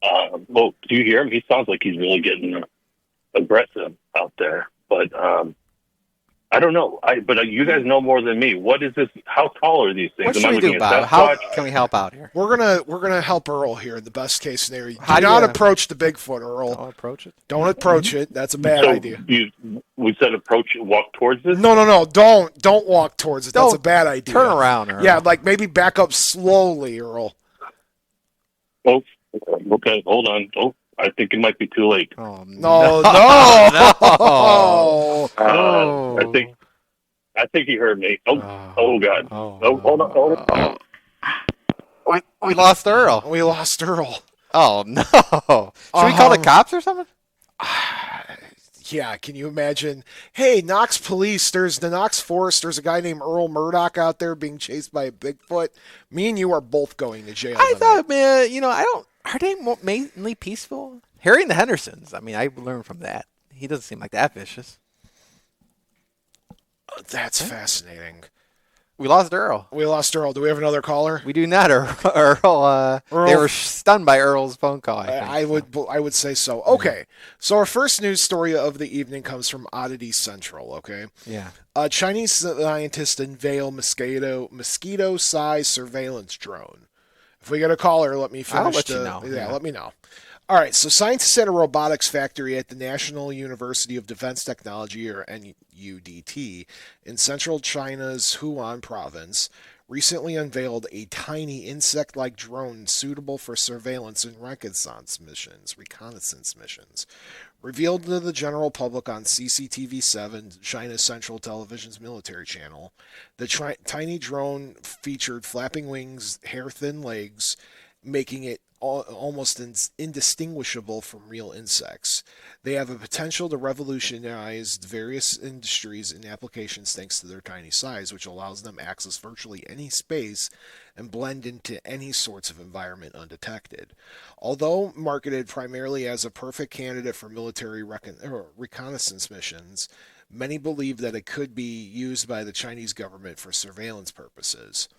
do you hear him? He sounds like he's really getting aggressive out there, but I don't know. But you guys know more than me. What is this? How tall are these things? What should we do, Bob? How can we help out here? We're gonna help Earl here in the best case scenario. Do not approach the Bigfoot, Earl. Don't approach it. Don't approach it. That's a bad idea. We said approach it, walk towards it? No. Don't walk towards it. That's a bad idea. Turn around, Earl. Yeah, maybe back up slowly, Earl. Oh, okay. Hold on. Oh, I think it might be too late. Oh, no. I think he heard me. Oh God. Hold on. We lost Earl. Oh no. Should we call the cops or something? Yeah, can you imagine? Hey, Knox police, there's the Knox Forest, there's a guy named Earl Murdoch out there being chased by a Bigfoot. Me and you are both going to jail. I thought, man, are they mainly peaceful? Harry and the Hendersons, I learned from that. He doesn't seem like that vicious. That's fascinating. We lost Earl. Do we have another caller? We do not, Earl. They were stunned by Earl's phone call. I would say so. Okay, so our first news story of the evening comes from Oddity Central. Okay. Yeah. Chinese scientists unveil mosquito-sized surveillance drone. If we get a caller, let me finish. I'll let you know. Yeah, let me know. All right, so scientists at a robotics factory at the National University of Defense Technology, or NUDT, in central China's Hunan province, recently unveiled a tiny insect-like drone suitable for surveillance and reconnaissance missions. Revealed to the general public on CCTV-7, China's Central Television's military channel, the tiny drone featured flapping wings, hair-thin legs, making it almost indistinguishable from real insects. They have a potential to revolutionize various industries and applications thanks to their tiny size, which allows them access virtually any space and blend into any sorts of environment undetected. Although marketed primarily as a perfect candidate for military reconnaissance missions, many believe that it could be used by the Chinese government for surveillance purposes.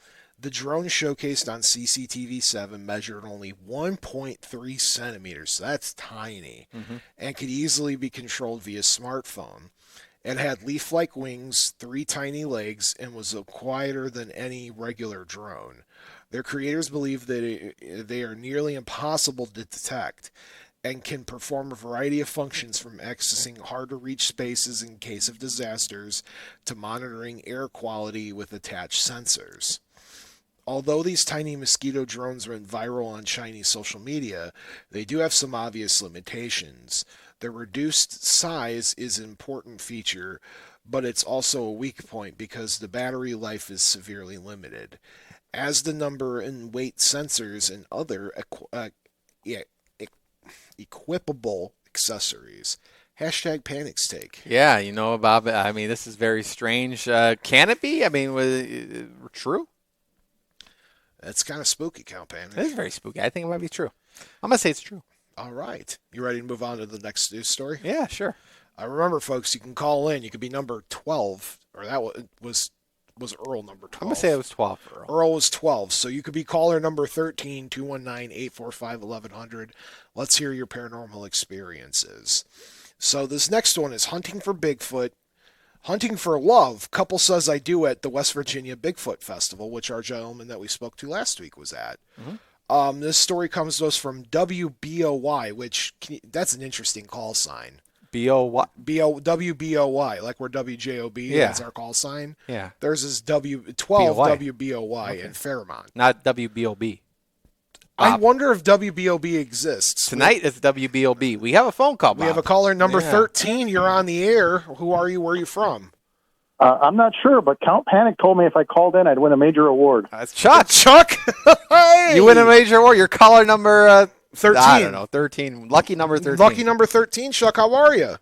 The drone showcased on CCTV-7 measured only 1.3 centimeters, so that's tiny, and could easily be controlled via smartphone. It had leaf-like wings, 3 tiny legs, and was quieter than any regular drone. Their creators believe that they are nearly impossible to detect and can perform a variety of functions from accessing hard-to-reach spaces in case of disasters to monitoring air quality with attached sensors. Although these tiny mosquito drones went viral on Chinese social media, they do have some obvious limitations. Their reduced size is an important feature, but it's also a weak point because the battery life is severely limited. As the number and weight sensors and other equipable accessories. Hashtag panics take. Yeah, you know, Bob, I mean, this is very strange. Can it be? I mean, was it true? It's kind of spooky, Count Panic. It is very spooky. I think it might be true. I'm going to say it's true. All right. You ready to move on to the next news story? Yeah, sure. Remember, folks, you can call in. You could be number 12, or that was Earl number 12. I'm going to say it was 12 for Earl. Earl was 12. So you could be caller number 13, 219-845-1100. Let's hear your paranormal experiences. So this next one is hunting for Bigfoot. Hunting for love. Couple says I do at the West Virginia Bigfoot Festival, which our gentleman that we spoke to last week was at. This story comes to us from WBOY, which that's an interesting call sign. WBOY, like we're WJOB. Yeah. That's our call sign. Yeah. Theirs is WBOY in Fairmont. Not WBOB. I wonder if WBOB exists. Tonight it's WBOB. We have a phone call, Bob. We have a caller number 13. You're on the air. Who are you? Where are you from? I'm not sure, but Count Panic told me if I called in, I'd win a major award. That's Chuck. Chuck! Hey! You win a major award. You're caller number 13. I don't know, 13. Lucky number 13. Lucky number 13. Chuck, how are you?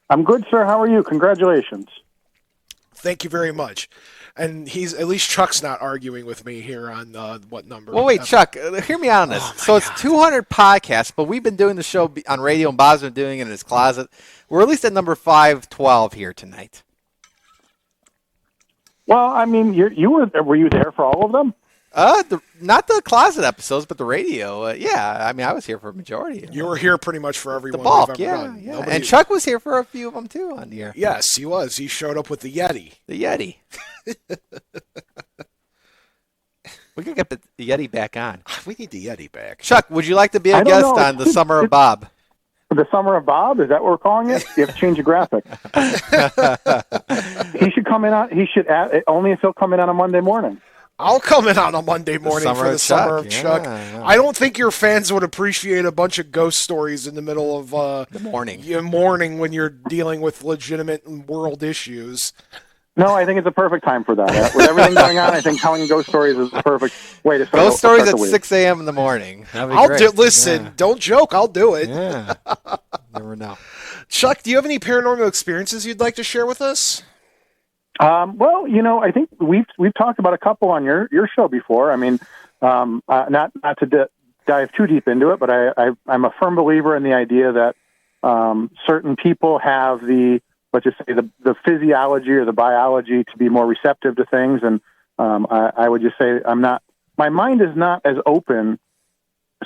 I'm good, sir. How are you? Congratulations. Thank you very much. And at least Chuck's not arguing with me here on what number. Well, wait, Chuck, hear me out on this. So it's 200 podcasts, but we've been doing the show on radio, and Bob's been doing it in his closet. We're at least at number 512 here tonight. Well, I mean, were you there for all of them? Not the closet episodes, but the radio. Yeah, I mean, I was here for a majority. You were here pretty much for every the one bulk, we've ever done. Yeah. And Chuck was here for a few of them, too, on the air. Yes, he was. He showed up with the Yeti. The Yeti. We can get the Yeti back on. We need the Yeti back. Chuck, would you like to be a guest on the Summer of Bob? The Summer of Bob? Is that what we're calling it? You have to change the graphic. He should come in on. He should only if he'll come in on a Monday morning. I'll come in on a Monday morning for the Summer of Chuck. Yeah. I don't think your fans would appreciate a bunch of ghost stories in the middle of the morning. Morning when you're dealing with legitimate world issues. No, I think it's a perfect time for that. With everything going on, I think telling ghost stories is the perfect way to start. Ghost stories at 6 a.m. in the morning. Listen, don't joke. I'll do it. Yeah. Never know. Chuck, do you have any paranormal experiences you'd like to share with us? Well, I think we've talked about a couple on your show before. I mean, not to dive too deep into it, but I'm a firm believer in the idea that certain people have let's just say the physiology or the biology to be more receptive to things, and I would just say my mind is not as open,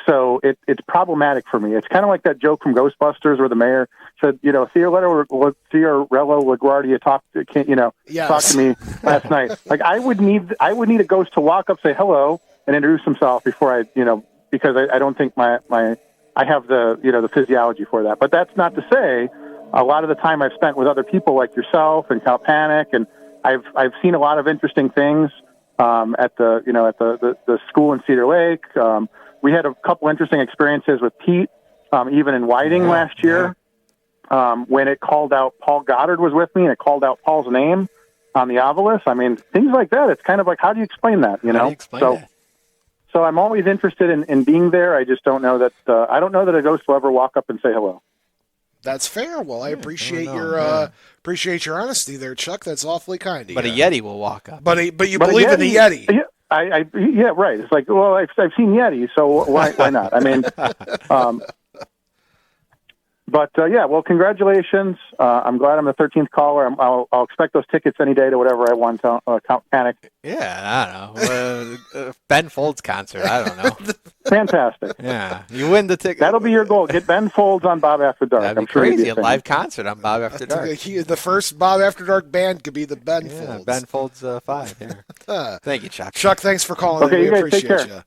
so it's problematic for me. It's kind of like that joke from Ghostbusters where the mayor said, Theodore LaGuardia talked to me last night. Like I would need a ghost to walk up, say hello, and introduce himself before I, because I don't think my I have the the physiology for that. But that's not to say a lot of the time I've spent with other people like yourself and Count Panic, and I've seen a lot of interesting things at the school in Cedar Lake. We had a couple interesting experiences with Pete, even in Whiting last year, when it called out Paul Goddard was with me, and it called out Paul's name on the Ovilus. I mean, things like that. It's kind of like, how do you explain that? How do you explain that? So I'm always interested in being there. I just don't know that I don't know that a ghost will ever walk up and say hello. That's fair. Well, I appreciate your honesty there, Chuck. That's awfully kind of you. But a Yeti will walk up. But you believe in the Yeti. Yeah, right. It's like, well, I've seen Yeti, so why not? I mean, well, congratulations. I'm glad I'm the 13th caller. I'll expect those tickets any day to whatever I want to Count Panic. Yeah, I don't know. Ben Folds concert. I don't know. Fantastic. Yeah, you win the ticket. That'll be your goal. Get Ben Folds on Bob After Dark. That'd be crazy. A live concert on Bob After Dark. The first Bob After Dark band could be the Ben Folds. Ben Folds 5. Yeah. Thank you, Chuck. Chuck, thanks for calling. Okay, we you guys appreciate take care. you.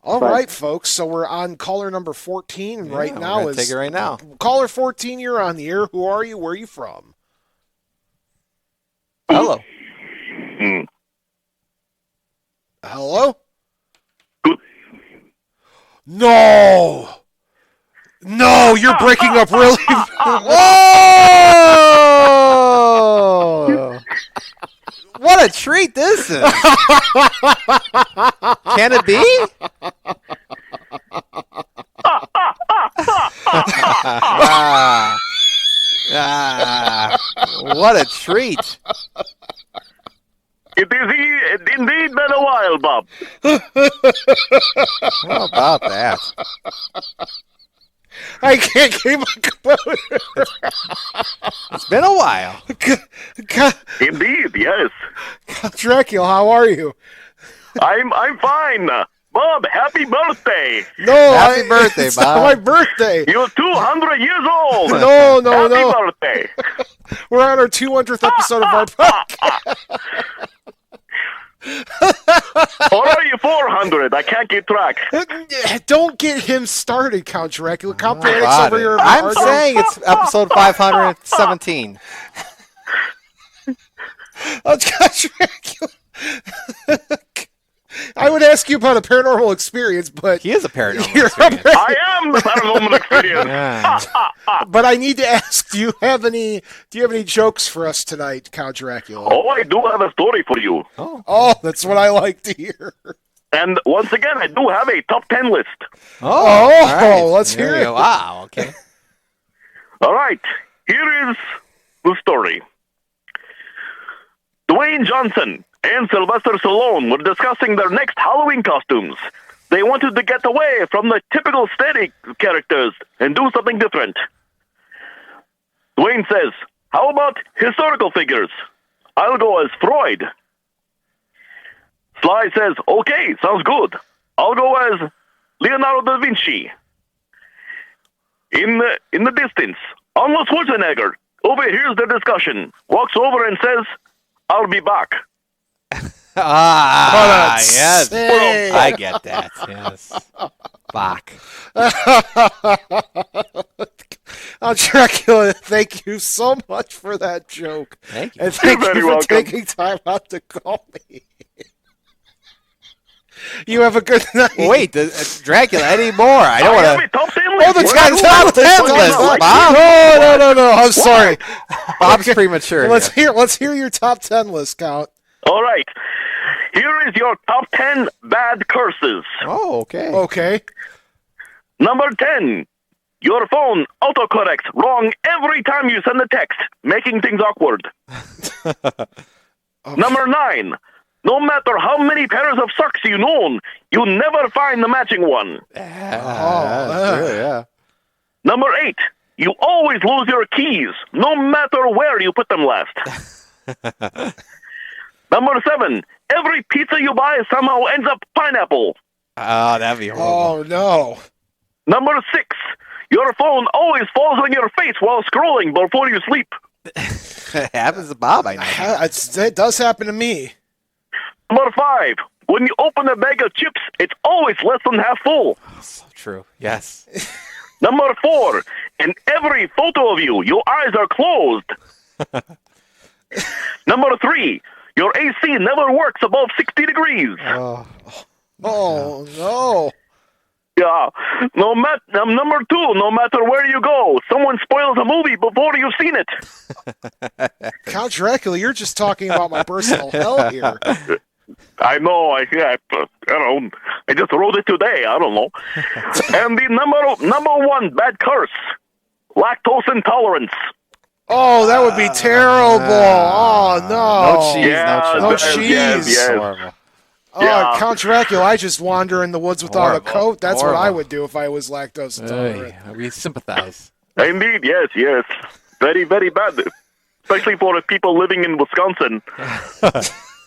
All right, folks. So we're on caller number 14, and right now take it right now. Caller 14. You're on the air. Who are you? Where are you from? Hello. Hello. No, you're breaking up really. Whoa! What a treat this is. Can it be? What a treat. It is indeed been a while, Bob. How about that? I can't keep my composure. It's been a while. Indeed, yes. Count Dracula, how are you? I'm fine. Bob, happy birthday. No, happy birthday, it's Bob. not my birthday. You're 200 years old. No. Happy birthday. We're on our 200th episode of our podcast. Or are you 400? I can't keep track. Don't get him started, Count Dracula. Count Panic's over here. I'm saying it's episode 517. Oh, Count Dracula. I would ask you about a paranormal experience, but he is a paranormal experience. I am the paranormal experience. Yeah. But I need to ask: Do you have any jokes for us tonight, Count Dracula? Oh, I do have a story for you. Oh, that's what I like to hear. And once again, I do have a top 10 list. Oh, right. Let's hear it. Wow. Okay. All right. Here is the story. Dwayne Johnson and Sylvester Stallone were discussing their next Halloween costumes. They wanted to get away from the typical steady characters and do something different. Dwayne says, how about historical figures? I'll go as Freud. Sly says, okay, sounds good. I'll go as Leonardo da Vinci. In the distance, Arnold Schwarzenegger overhears the discussion, walks over and says, I'll be back. Yes. Hey. I get that. Yes. Bach. Dracula, thank you so much for that joke. Thank you. And thank You're very you for welcome. taking time out to call me. You have a good night. Wait, Dracula, any more? I don't have a want to. top 10 list. Oh, the What top do you 10 want? list, What? Bob. No. I'm sorry. Bob's premature. Let's hear your top 10 list, Count. All right. Here is your top 10 bad curses. Oh, okay. Okay. Number 10. Your phone autocorrects wrong every time you send a text, making things awkward. Number 9. No matter how many pairs of socks you own, you never find the matching one. Yeah. Number 8. You always lose your keys, no matter where you put them last. Number 7. Every pizza you buy somehow ends up pineapple. Oh, that'd be horrible. Oh, no. Number 6. Your phone always falls on your face while scrolling before you sleep. It happens to Bob, I know. It does happen to me. Number 5. When you open a bag of chips, it's always less than half full. So true. Yes. Number 4, in every photo of you, your eyes are closed. Number 3, your AC never works above 60 degrees. Oh, no. Yeah. Number 2, no matter where you go, someone spoils a movie before you've seen it. Count Dracula, you're just talking about my personal hell here. I know. I don't know. I just wrote it today. I don't know. And the number 1 bad curse, lactose intolerance. Oh, that would be terrible. Oh, no. No cheese. Yeah, no yes, cheese. yes. Horrible. Oh, Yeah. Count Dracula, I just wander in the woods without Horrible. a coat. That's what I Horrible. would do if I was lactose intolerant. Hey, we sympathize. Indeed, yes. Very, very bad. Especially for the people living in Wisconsin.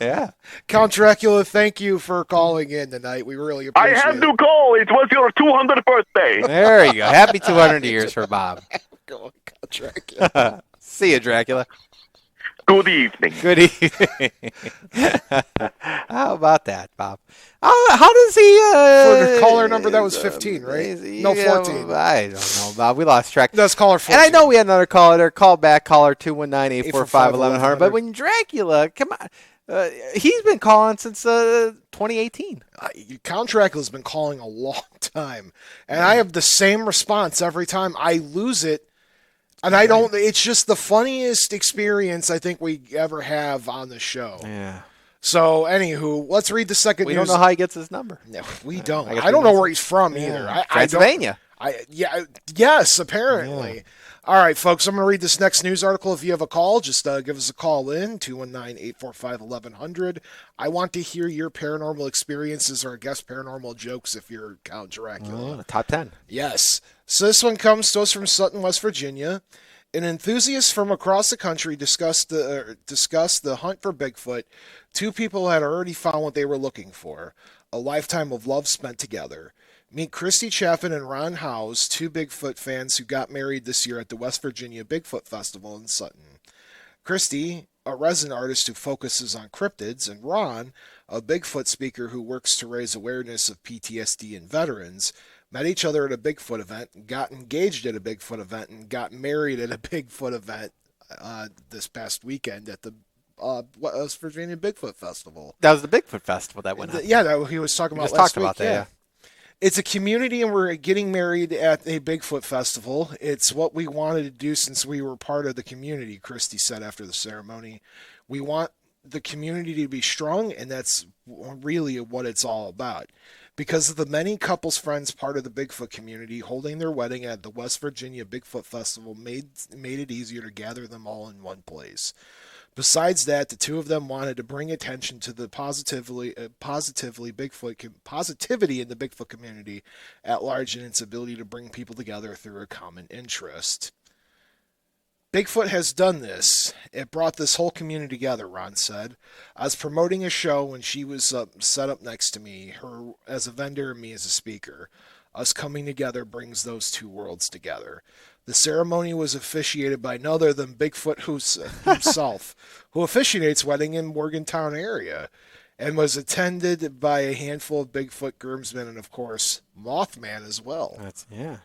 Yeah. Count Dracula, thank you for calling in tonight. We really I appreciate had it. to call. It was your 200th birthday. There you go. Happy 200 years for Bob. Count Dracula. See you, Dracula. Good evening. Good evening. How about that, Bob? How does he... For the caller number, that was 15, right? No, 14. I don't know, Bob. We lost track. That's caller 14. And I know we had another caller there. Call back, caller 219-845-1100. But when Dracula, come on. He's been calling since 2018. Count Dracula's been calling a long time. And I have the same response every time. I lose it. And I don't, it's just the funniest experience I think we ever have on the show. Yeah. So, anywho, let's read the second We news. don't know how he gets his number. No, we don't. I I don't know where he's from either. Pennsylvania. Yes, apparently. Yeah. All right, folks, I'm going to read this next news article. If you have a call, just give us a call in, 219-845-1100. I want to hear your paranormal experiences or, I guess, paranormal jokes if you're Count Dracula. Top 10. Yes. So this one comes to us from Sutton, West Virginia. An enthusiast from across the country discussed the hunt for Bigfoot. Two people had already found what they were looking for, a lifetime of love spent together. Meet Christy Chaffin and Ron Howes, two Bigfoot fans who got married this year at the West Virginia Bigfoot Festival in Sutton. Christy, a resin artist who focuses on cryptids, and Ron, a Bigfoot speaker who works to raise awareness of PTSD in veterans, met each other at a Bigfoot event, got engaged at a Bigfoot event, and got married at a Bigfoot event this past weekend at the West Virginia Bigfoot Festival. That was the Bigfoot Festival that went on. Yeah, that he was talking about last week. Yeah. It's a community, and we're getting married at a Bigfoot festival. It's what we wanted to do since we were part of the community, Christy said after the ceremony. We want the community to be strong, and that's really what it's all about. Because of the many couples friends part of the Bigfoot community, holding their wedding at the West Virginia Bigfoot Festival made it easier to gather them all in one place. Besides that, the two of them wanted to bring attention to the positivity in the Bigfoot community at large and its ability to bring people together through a common interest. Bigfoot has done this. It brought this whole community together, Ron said. I was promoting a show when she was set up next to me, her as a vendor and me as a speaker. Us coming together brings those two worlds together. The ceremony was officiated by none other than Bigfoot himself, who officiates wedding in Morgantown area, and was attended by a handful of Bigfoot groomsmen and, of course, Mothman as well. Yeah.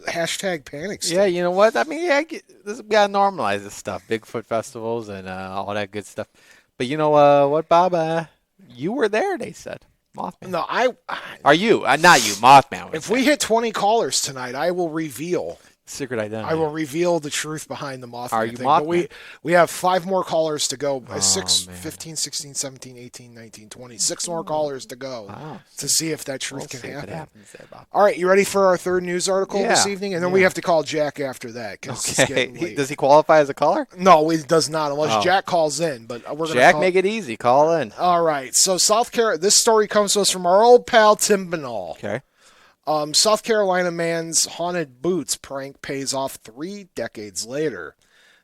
Hashtag panic state. Yeah, you know what? I mean, we gotta normalize this stuff, Bigfoot festivals and all that good stuff. But you know what, Bob? You were there, they said. Mothman. No, Are you? Not you, Mothman. If we hit 20 callers tonight, I will reveal. Secret identity. I will reveal the truth behind the Mothman Are you thing. Mothman? But we have 5 more callers to go. 15, 16, 17, 18, 19, 20. 6 more callers to go to see if that truth can happen. All right, you ready for our third news article this evening? And then we have to call Jack after that. Okay. Does he qualify as a caller? No, he does not, unless Jack calls in. But we're Jack, gonna make it easy. Call in. All right. So South Carolina. This story comes to us from our old pal Tim Banal. Okay. South Carolina man's haunted boots prank pays off 3 decades later.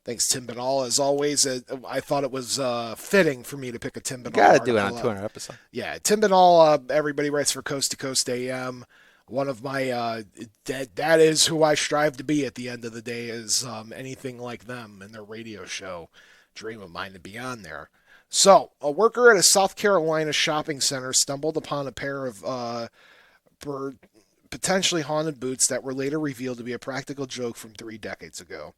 Thanks, Tim Banal. As always, I thought it was fitting for me to pick a Tim Banal. Gotta do it on 200 episode. Yeah, Tim Banal. Everybody writes for Coast to Coast AM. One of my that is who I strive to be at the end of the day. Is anything like them and their radio show. Dream of mine to be on there. So, a worker at a South Carolina shopping center stumbled upon a pair of potentially haunted boots that were later revealed to be a practical joke from 3 decades ago.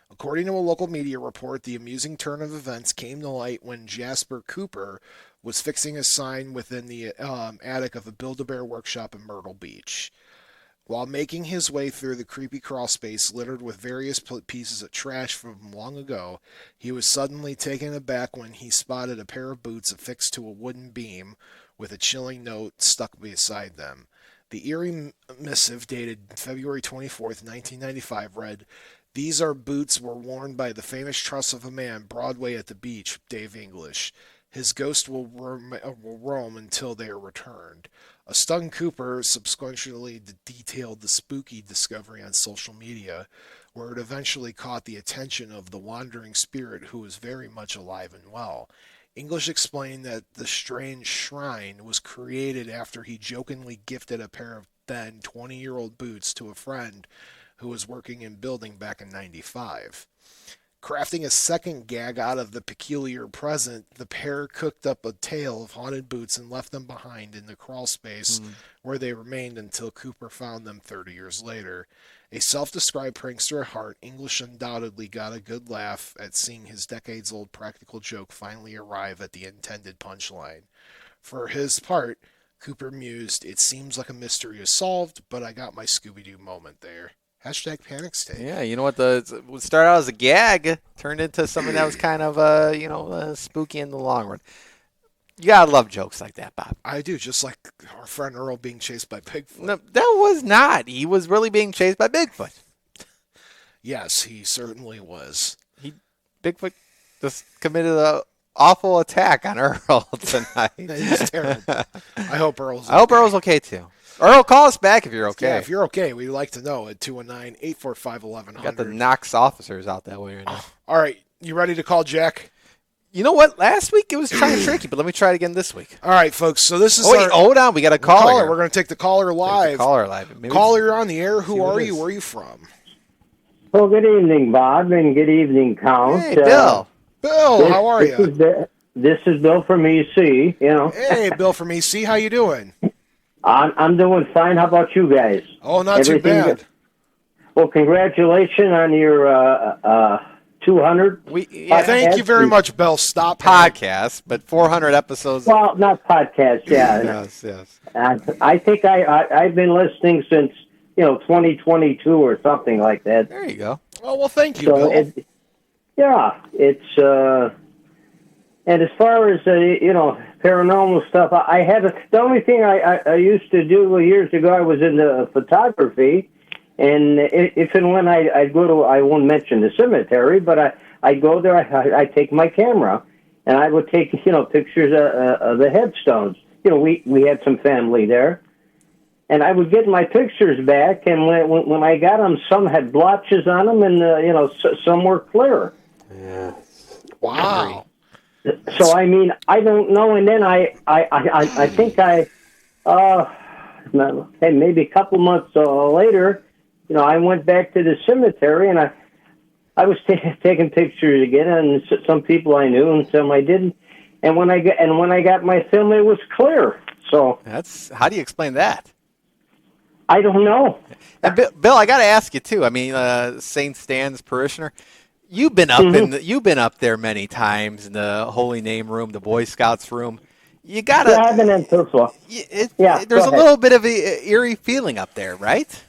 According to a local media report, the amusing turn of events came to light when Jasper Cooper was fixing a sign within the attic of a Build-A-Bear workshop in Myrtle Beach. While making his way through the creepy crawl space littered with various pieces of trash from long ago, he was suddenly taken aback when he spotted a pair of boots affixed to a wooden beam with a chilling note stuck beside them. The eerie missive, dated February 24th, 1995, read, "These are boots were worn by the famous truss of a man, Broadway at the beach, Dave English. His ghost will roam until they are returned." A stunned Cooper subsequently detailed the spooky discovery on social media, where it eventually caught the attention of the wandering spirit, who was very much alive and well. English explained that the strange shrine was created after he jokingly gifted a pair of then 20-year-old boots to a friend who was working in building back in 95. Crafting a second gag out of the peculiar present, the pair cooked up a tale of haunted boots and left them behind in the crawl space where they remained until Cooper found them 30 years later. A self-described prankster at heart, English undoubtedly got a good laugh at seeing his decades-old practical joke finally arrive at the intended punchline. For his part, Cooper mused, "It seems like a mystery is solved, but I got my Scooby-Doo moment there." Hashtag panic state. Yeah, you know what? It started out as a gag, turned into something that was kind of, spooky in the long run. You gotta love jokes like that, Bob. I do, just like our friend Earl being chased by Bigfoot. No, that was not. He was really being chased by Bigfoot. Yes, he certainly was. Bigfoot just committed an awful attack on Earl tonight. He's terrible. I hope Earl's okay. I hope Earl's okay, too. Earl, call us back if you're okay. Yeah, if you're okay, we'd like to know at 219-845-1100. Got the Knox officers out that way right now. All right, you ready to call Jack? You know what? Last week it was kind of tricky, but let me try it again this week. All right, folks. So this is hold on. We got a caller. We're going to take the caller live. Caller, you're on the air. Who are you? Where are you from? Well, good evening, Bob, and good evening, Count. Hey, Bill. Bill, how are you? This is Bill from EC. Hey, Bill from EC. How you doing? I'm doing fine. How about you guys? Oh, not too bad. Well, congratulations on your 200. Thank you very much, Bill. Stop podcast, but 400 episodes. Well, not podcast, yeah. yes. I think I've been listening since 2022 or something like that. There you go. Oh, well, thank you, Bill. It's and as far as paranormal stuff, I haven't. The only thing I used to do years ago, I was into photography, and if and when I go to, I won't mention the cemetery, but I go there. I take my camera, and I would take pictures of the headstones. We had some family there, and I would get my pictures back, and when I got them, some had blotches on them, and some were clear. Yeah. Wow. So I mean, I don't know. And then I think maybe a couple months later, I went back to the cemetery, and I was taking pictures again, and some people I knew and some I didn't. And when I got my film, it was clear. So how do you explain that? I don't know. And Bill, I got to ask you too. I mean, Saint Stan's parishioner. You've been up you've been up there many times in the Holy Name room, the Boy Scouts room. You gotta. Yeah, I've been in first of all. There's a little bit of an eerie feeling up there, right?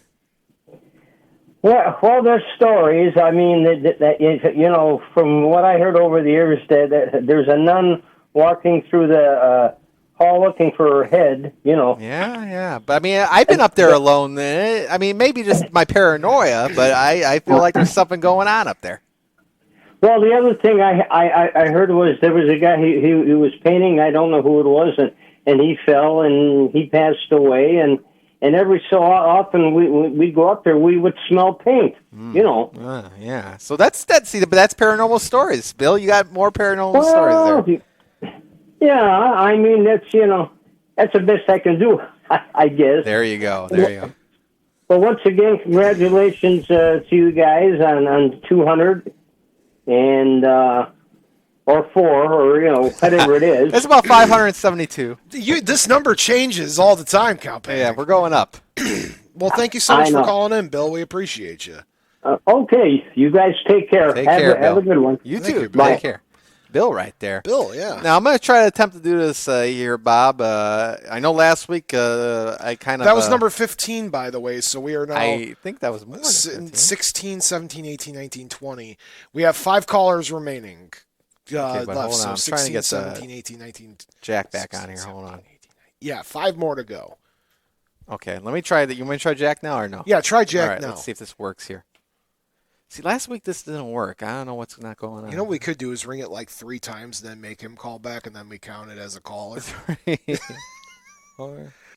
Well, there's stories. I mean, that from what I heard over the years, that there's a nun walking through the hall looking for her head. Yeah. But I mean, I've been up there alone. I mean, maybe just my paranoia, but I feel like there's something going on up there. Well, the other thing I heard was there was a guy he was painting. I don't know who it was, and he fell and he passed away. And every so often we go up there, we would smell paint. Yeah. So that's paranormal stories. Bill, you got more paranormal stories there. Yeah, I mean that's the best I can do, I guess. There you go. Well, once again, congratulations to you guys on 200. And or 4, or whatever it is. It's about 572. This number changes all the time, Count. Yeah, we're going up. Well, thank you so much I for know. calling in, Bill. We appreciate you. Okay, you guys take care. Have a good one. You Thank too. you, Bill. Take care. Bill right there. Bill, yeah. Now, I'm going to try to attempt to do this here, Bob. I know last week I kind of... That was number 15, by the way, so we are now... I think that was more than 15. 16, 17, 18, 19, 20. We have 5 callers remaining Okay, but left, hold on. so I'm trying to 16, get 17, 18, 19... Jack back on here. Hold on. 18, yeah, 5 more to go. Okay, let me try that. You want me to try Jack now or no? Yeah, try Jack All right, now. Let's see if this works here. See, last week this didn't work. I don't know what's not going on. You know what we could do is ring it like 3 times, then make him call back, and then we count it as a caller.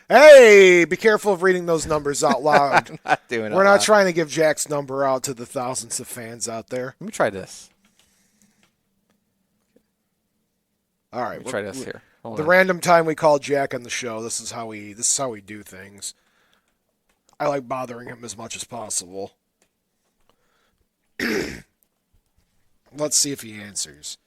Hey, be careful of reading those numbers out loud. I'm not doing it We're out not loud. trying to give Jack's number out to the thousands of fans out there. Let me try this. All right, Let me try this here. Hold the on. random time we call Jack on the show, this is how we do things. I like bothering him as much as possible. Let's see if he answers.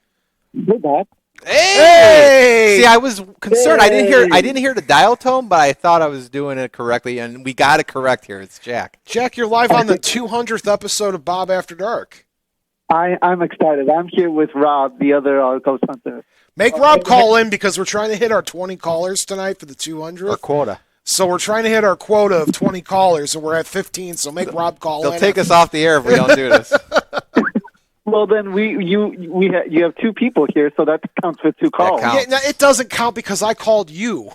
Good, Bob. Hey! See, I was concerned. Hey! I didn't hear the dial tone, but I thought I was doing it correctly, and we got it correct here. It's Jack. Jack, you're live on the 200th episode of Bob After Dark. I'm excited. I'm here with Rob, the other ghost hunter. Make Rob call in because we're trying to hit our 20 callers tonight for the 200th. Our quota. So we're trying to hit our quota of 20 callers, and we're at 15. So make Rob call in. They'll take us off the air if we don't do this. Well, then you have 2 people here, so that counts for 2 calls. Yeah, no, it doesn't count because I called you.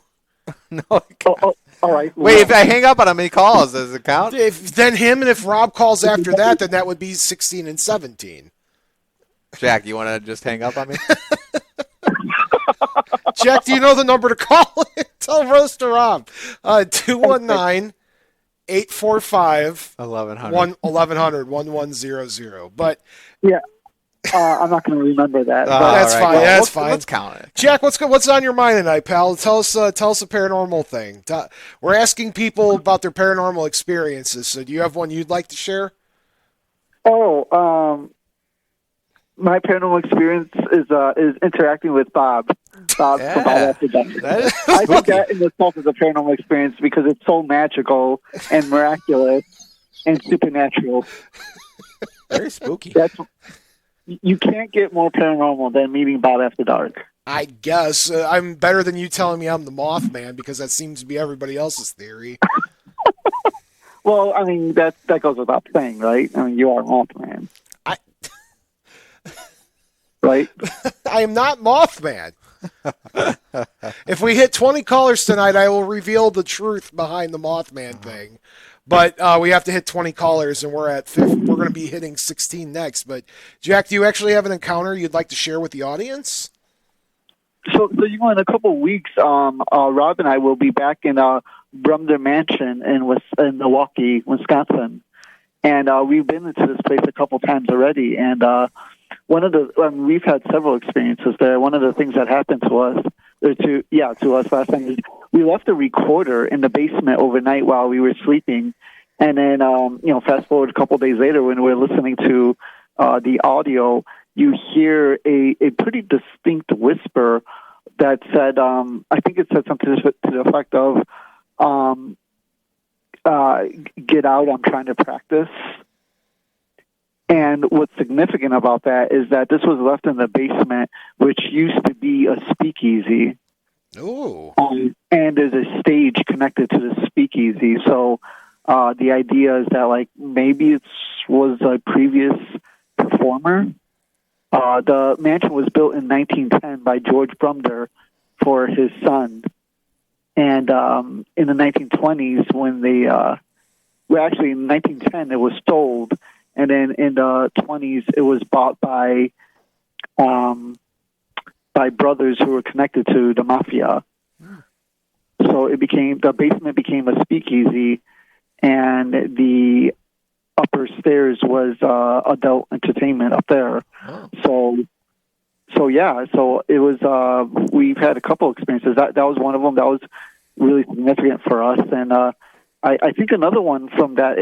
No. All right. Wait, if I hang up on how many calls, does it count? Then him, and if Rob calls after that, then that would be 16 and 17. Jack, you want to just hang up on me? Jack, do you know the number to call? Tell Roaster Rob. 219-845-1100. 1100. But yeah, I'm not going to remember that. That's right, fine. well, That's fine. Let's count it. Jack, what's on your mind tonight, pal? Tell us a paranormal thing. We're asking people about their paranormal experiences. So, do you have one you'd like to share? My paranormal experience is interacting with Bob. Bob from Bob After Dark. I think that in itself is a paranormal experience because it's so magical and miraculous and supernatural. Very spooky. You can't get more paranormal than meeting Bob After Dark. I guess. I'm better than you telling me I'm the Mothman because that seems to be everybody else's theory. Well, I mean, that goes without saying, right? I mean, you are Mothman. Right? I am not Mothman. If we hit 20 callers tonight, I will reveal the truth behind the Mothman thing. But we have to hit 20 callers, and we're at 50. We're going to be hitting 16 next. But Jack, do you actually have an encounter you'd like to share with the audience? So you know, in a couple of weeks, Rob and I will be back in Brumder Mansion in Milwaukee, Wisconsin, and we've been into this place a couple times already. And we've had several experiences there. One of the things that happened to us last time is we left a recorder in the basement overnight while we were sleeping, and then fast forward a couple days later when we're listening to the audio, you hear a pretty distinct whisper that said, I think it said something to the effect of, "Get out! I'm trying to practice." And what's significant about that is that this was left in the basement, which used to be a speakeasy. Ooh. And there's a stage connected to the speakeasy. So the idea is that, like, maybe it was a previous performer. The mansion was built in 1910 by George Brumder for his son. And in the 1920s, when in 1910, it was sold. And then in the 20s, it was bought by brothers who were connected to the mafia. So the basement became a speakeasy, and the upper stairs was adult entertainment up there. Oh. So it was. We've had a couple experiences. That was one of them. That was really significant for us, and I think another one from that,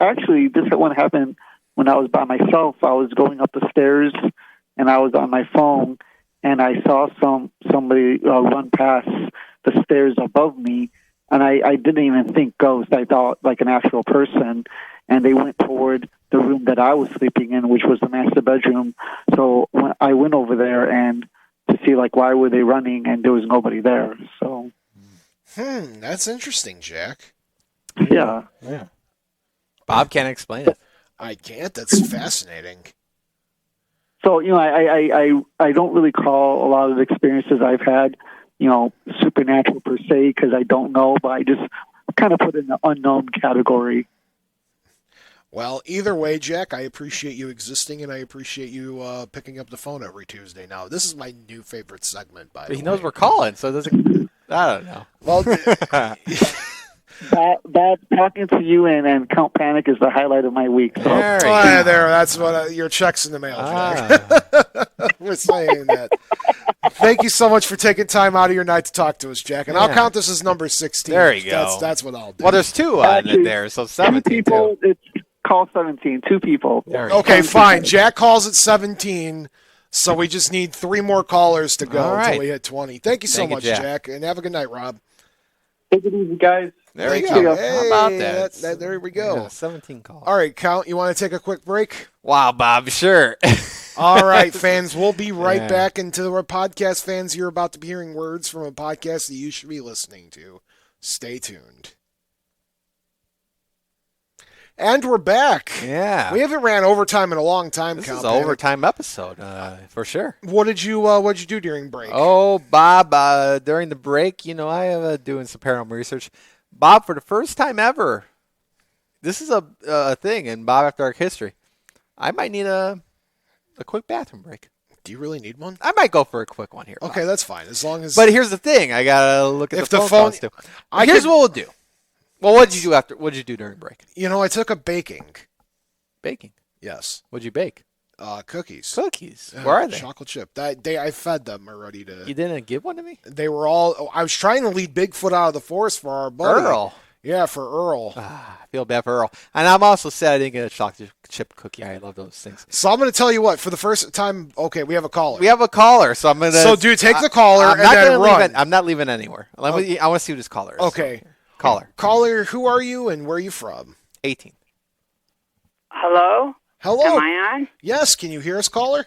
actually, this one happened when I was by myself. I was going up the stairs, and I was on my phone, and I saw somebody run past the stairs above me. and I didn't even think ghost. I thought like an actual person, and they went toward the room that I was sleeping in, which was the master bedroom. So when I went over there and to see like why were they running, and there was nobody there. So That's interesting, Jack. yeah. Bob can't explain it. I can't. That's fascinating. So, I don't really call a lot of the experiences I've had, supernatural per se, because I don't know, but I just kind of put it in the unknown category. Well, either way, Jack, I appreciate you existing, and I appreciate you picking up the phone every Tuesday now. This is my new favorite segment, by the way. He knows we're calling, so it doesn't... I don't know. Well... Bob, talking to you and Count Panic is the highlight of my week. So. That's what your check's in the mail, Jack. We're saying that. Thank you so much for taking time out of your night to talk to us, Jack. And I'll count this as number 16. There you go. That's what I'll do. Well, there's two on it there, so 17. 2 people. It's call 17. 2 people. Okay, fine. Jack calls at 17. So we just need 3 more callers to go until we hit 20. Thank you so much, Jack. And have a good night, Rob. Take it easy, guys. There we go. Hey, How about that? There we go. Yeah, 17 calls. All right, Count, you want to take a quick break? Wow, Bob, sure. All right, fans, we'll be right back into our podcast. Fans, you're about to be hearing words from a podcast that you should be listening to. Stay tuned. And we're back. Yeah. We haven't ran overtime in a long time, This Count. is an overtime episode, for sure. What did you do during break? Oh, Bob, during the break, I have doing some paranormal research. Bob, for the first time ever, this is a thing in Bob After Dark history. I might need a quick bathroom break. Do you really need one? I might go for a quick one here. Okay, Bob. that's fine. As long as. But here's the thing. I got to look at If the the phone phone- calls, too. I Here's could- what we'll do. Well, what did you do during break? I took a baking. Baking? Yes. What'd you bake? Cookies. Cookies? Where are they? Chocolate chip. I fed them already to. You didn't give one to me? They were all. I was trying to lead Bigfoot out of the forest for our buddy. Earl. Yeah, for Earl. I feel bad for Earl. And I'm also sad I didn't get a chocolate chip cookie. I love those things. So I'm going to tell you what. For the first time, okay, we have a caller. We have a caller, so I'm going to. So, dude, take the caller and then run. I'm not leaving anywhere. I want to see who this caller is. Okay. Caller. Caller, who are you and where are you from? 18. Hello? Hello. Am I on? Yes. Can you hear us, caller?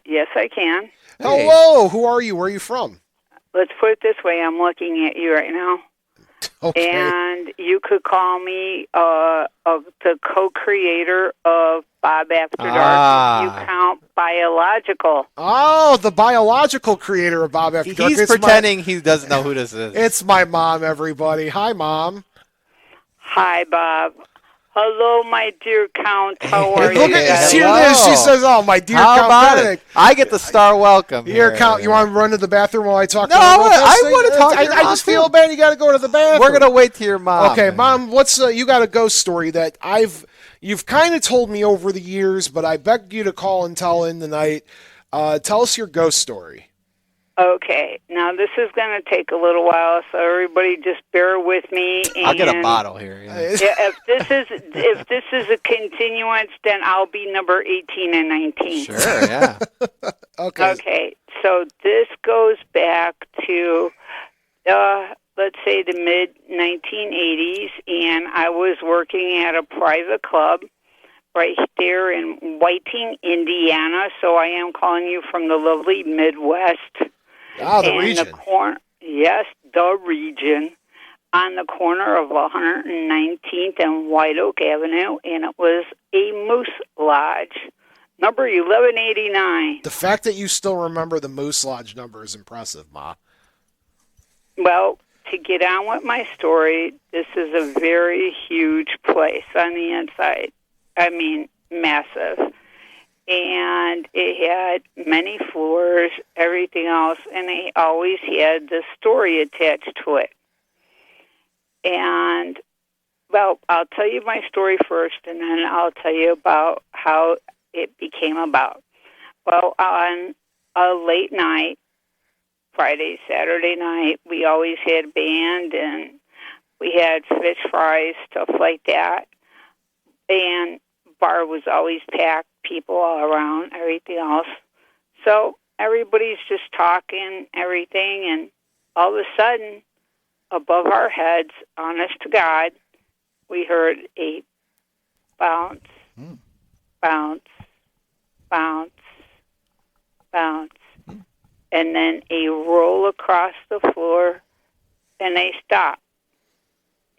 Yes, I can. Hello. Who are you? Where are you from? Let's put it this way. I'm looking at you right now. Okay. And you could call me the co-creator of Bob After Dark. You count biological. Oh, the biological creator of Bob After Dark. He's pretending he doesn't know who this is. It's my mom, everybody. Hi, Mom. Hi, Bob. Hello, my dear Count. How are you? Look at see this. She says, "Oh, my dear How Count about Benedict." it? I get the star welcome. Here, Count. You want to run to the bathroom while I talk? No, to her about this I thing? want to talk to your I mom, just feel bad. You got to go to the bathroom. We're gonna wait till your mom. Okay, Mom. What's you got a ghost story that you've kind of told me over the years, but I begged you to call and tell in the night. Tell us your ghost story. Okay. Now, this is going to take a little while, so everybody just bear with me. And I'll get a bottle here. Yeah. If this is a continuance, then I'll be number 18 and 19. Sure, yeah. Okay. So this goes back to, let's say, the mid-1980s, and I was working at a private club right there in Whiting, Indiana. So I am calling you from the lovely Midwest. Ah, the region. Yes, the region. On the corner of 119th and White Oak Avenue, and it was a Moose Lodge, number 1189. The fact that you still remember the Moose Lodge number is impressive, Ma. Well, to get on with my story, this is a very huge place on the inside. I mean, massive. And it had many floors, everything else, and they always had the story attached to it. And, well, I'll tell you my story first, and then I'll tell you about how it became about. Well, on a late night, Friday, Saturday night, we always had a band, and we had fish fries, stuff like that. And bar was always packed, people all around, everything else. So everybody's just talking, everything, and all of a sudden, above our heads, honest to God, we heard a bounce, bounce, bounce, bounce, and then a roll across the floor, and they stopped.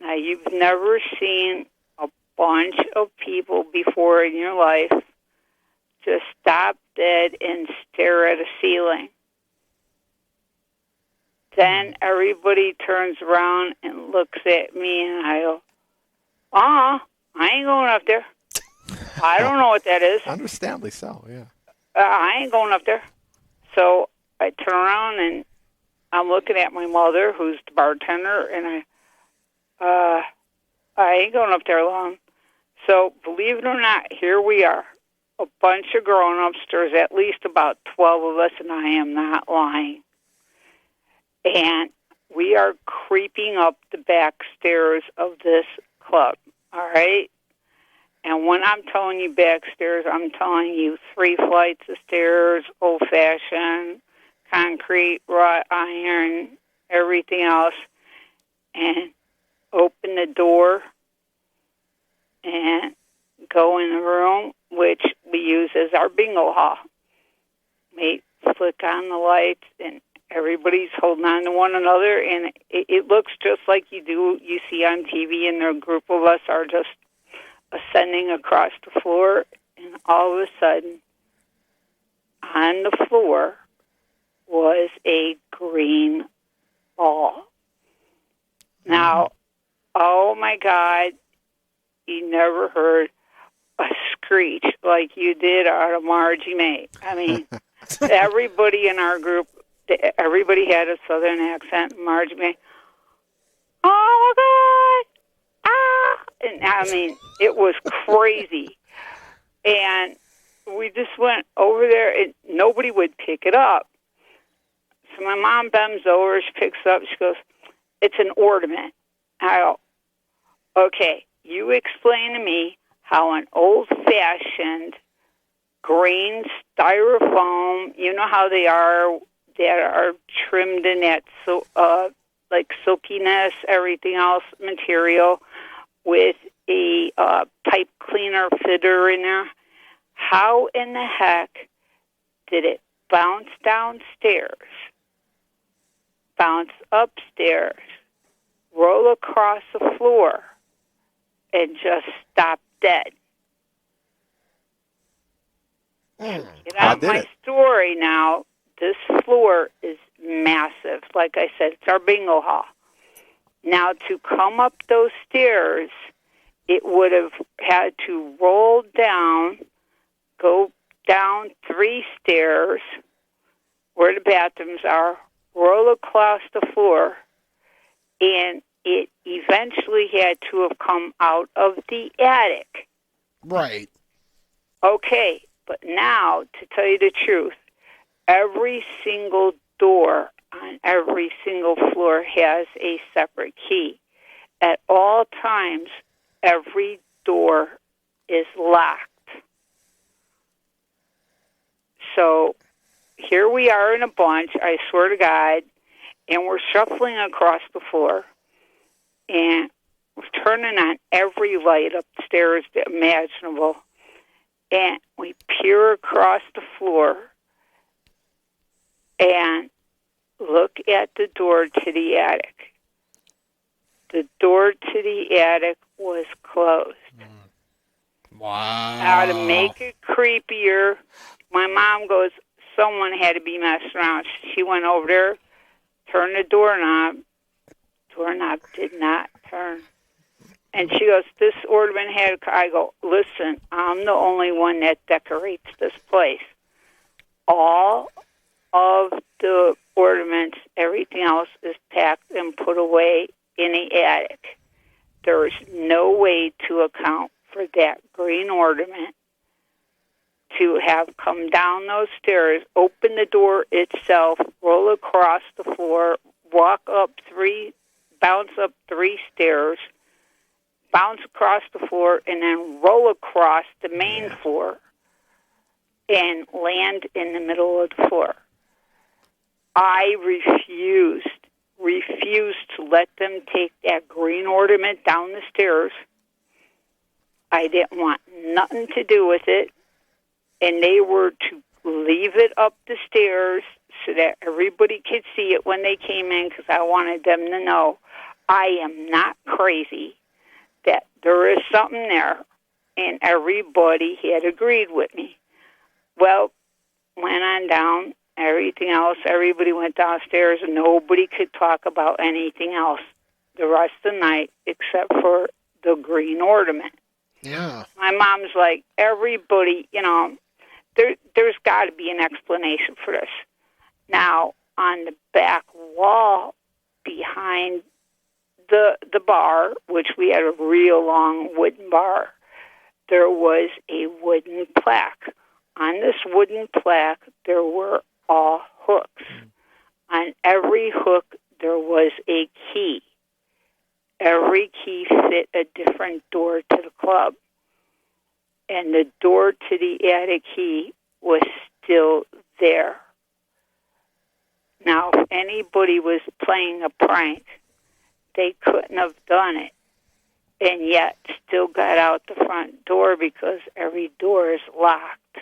Now, you've never seen a bunch of people before in your life just stop dead and stare at a ceiling. Then everybody turns around and looks at me, and I go, I ain't going up there. I don't know what that is. Understandably so, yeah. I ain't going up there. So I turn around, and I'm looking at my mother, who's the bartender, and I ain't going up there alone. So believe it or not, here we are, a bunch of grown-ups. There's at least about 12 of us, and I am not lying. And we are creeping up the back stairs of this club, all right? And when I'm telling you back stairs, I'm telling you 3 flights of stairs, old-fashioned, concrete, wrought iron, everything else, and open the door and go in the room, which we use as our bingo hall. We flick on the lights, and everybody's holding on to one another, and it looks just like you see on TV, and a group of us are just ascending across the floor, and all of a sudden, on the floor was a green ball. Now, oh my God, you never heard a screech like you did out of Margie May. I mean, everybody in our group, everybody had a southern accent. Margie May, oh my God, and I mean, it was crazy. And we just went over there, and nobody would pick it up. So my mom bends over, she picks it up, she goes, it's an ornament. I go, okay, you explain to me how an old-fashioned green styrofoam, you know how they are, that are trimmed in that like silkiness, everything else material, with a pipe cleaner fitter in there. How in the heck did it bounce downstairs, bounce upstairs, roll across the floor, and just stop dead? Get out my story now. This floor is massive. Like I said, it's our bingo hall. Now, to come up those stairs, it would have had to roll down, go down 3 stairs where the bathrooms are, roll across the floor, and it eventually had to have come out of the attic. Right. Okay, but now, to tell you the truth, every single door on every single floor has a separate key. At all times, every door is locked. So here we are in a bunch, I swear to God, and we're shuffling across the floor, and we're turning on every light upstairs imaginable, and we peer across the floor and look at the door to the attic. The door to the attic was closed. Wow. Now, to make it creepier, my mom goes, someone had to be messing around. She went over there, turned the doorknob. Doorknob did not turn. And she goes, this ornament had... I go, listen, I'm the only one that decorates this place. All of the ornaments, everything else is packed and put away in the attic. There is no way to account for that green ornament to have come down those stairs, open the door itself, roll across the floor, bounce up 3 stairs, bounce across the floor, and then roll across the main floor and land in the middle of the floor. I refused refused to let them take that green ornament down the stairs. I didn't want nothing to do with it, and they were to leave it up the stairs so that everybody could see it when they came in, because I wanted them to know I am not crazy, that there is something there, and everybody had agreed with me. Well, went on down, everything else, everybody went downstairs, and nobody could talk about anything else the rest of the night except for the green ornament. Yeah. My mom's like, everybody, there's got to be an explanation for this. Now, on the back wall behind the bar, which we had a real long wooden bar, there was a wooden plaque. On this wooden plaque, there were all hooks. On every hook, there was a key. Every key fit a different door to the club. And the door to the attic key was still there. Now, if anybody was playing a prank, they couldn't have done it, and yet still got out the front door because every door is locked.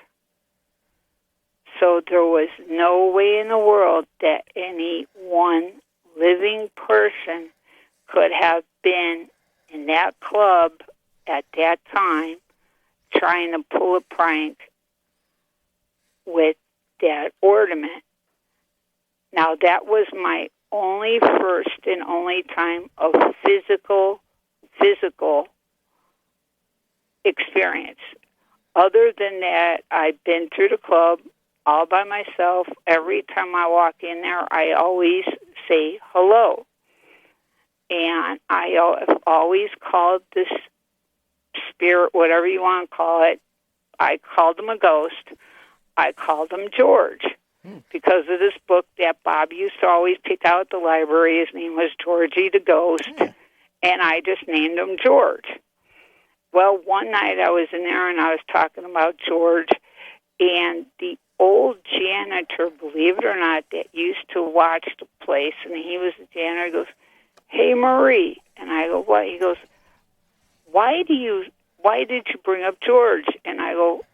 So there was no way in the world that any one living person could have been in that club at that time trying to pull a prank with that ornament. Now, that was my only first and only time of physical experience. Other than that, I've been through the club all by myself. Every time I walk in there, I always say hello. And I have always called this spirit, whatever you want to call it, I called him a ghost. I called him George. Because of this book that Bob used to always pick out at the library. His name was Georgie the Ghost, and I just named him George. Well, one night I was in there, and I was talking about George, and the old janitor, believe it or not, that used to watch the place, and he was the janitor, he goes, "Hey, Marie." And I go, "What?" He goes, why did you bring up George?" And I go,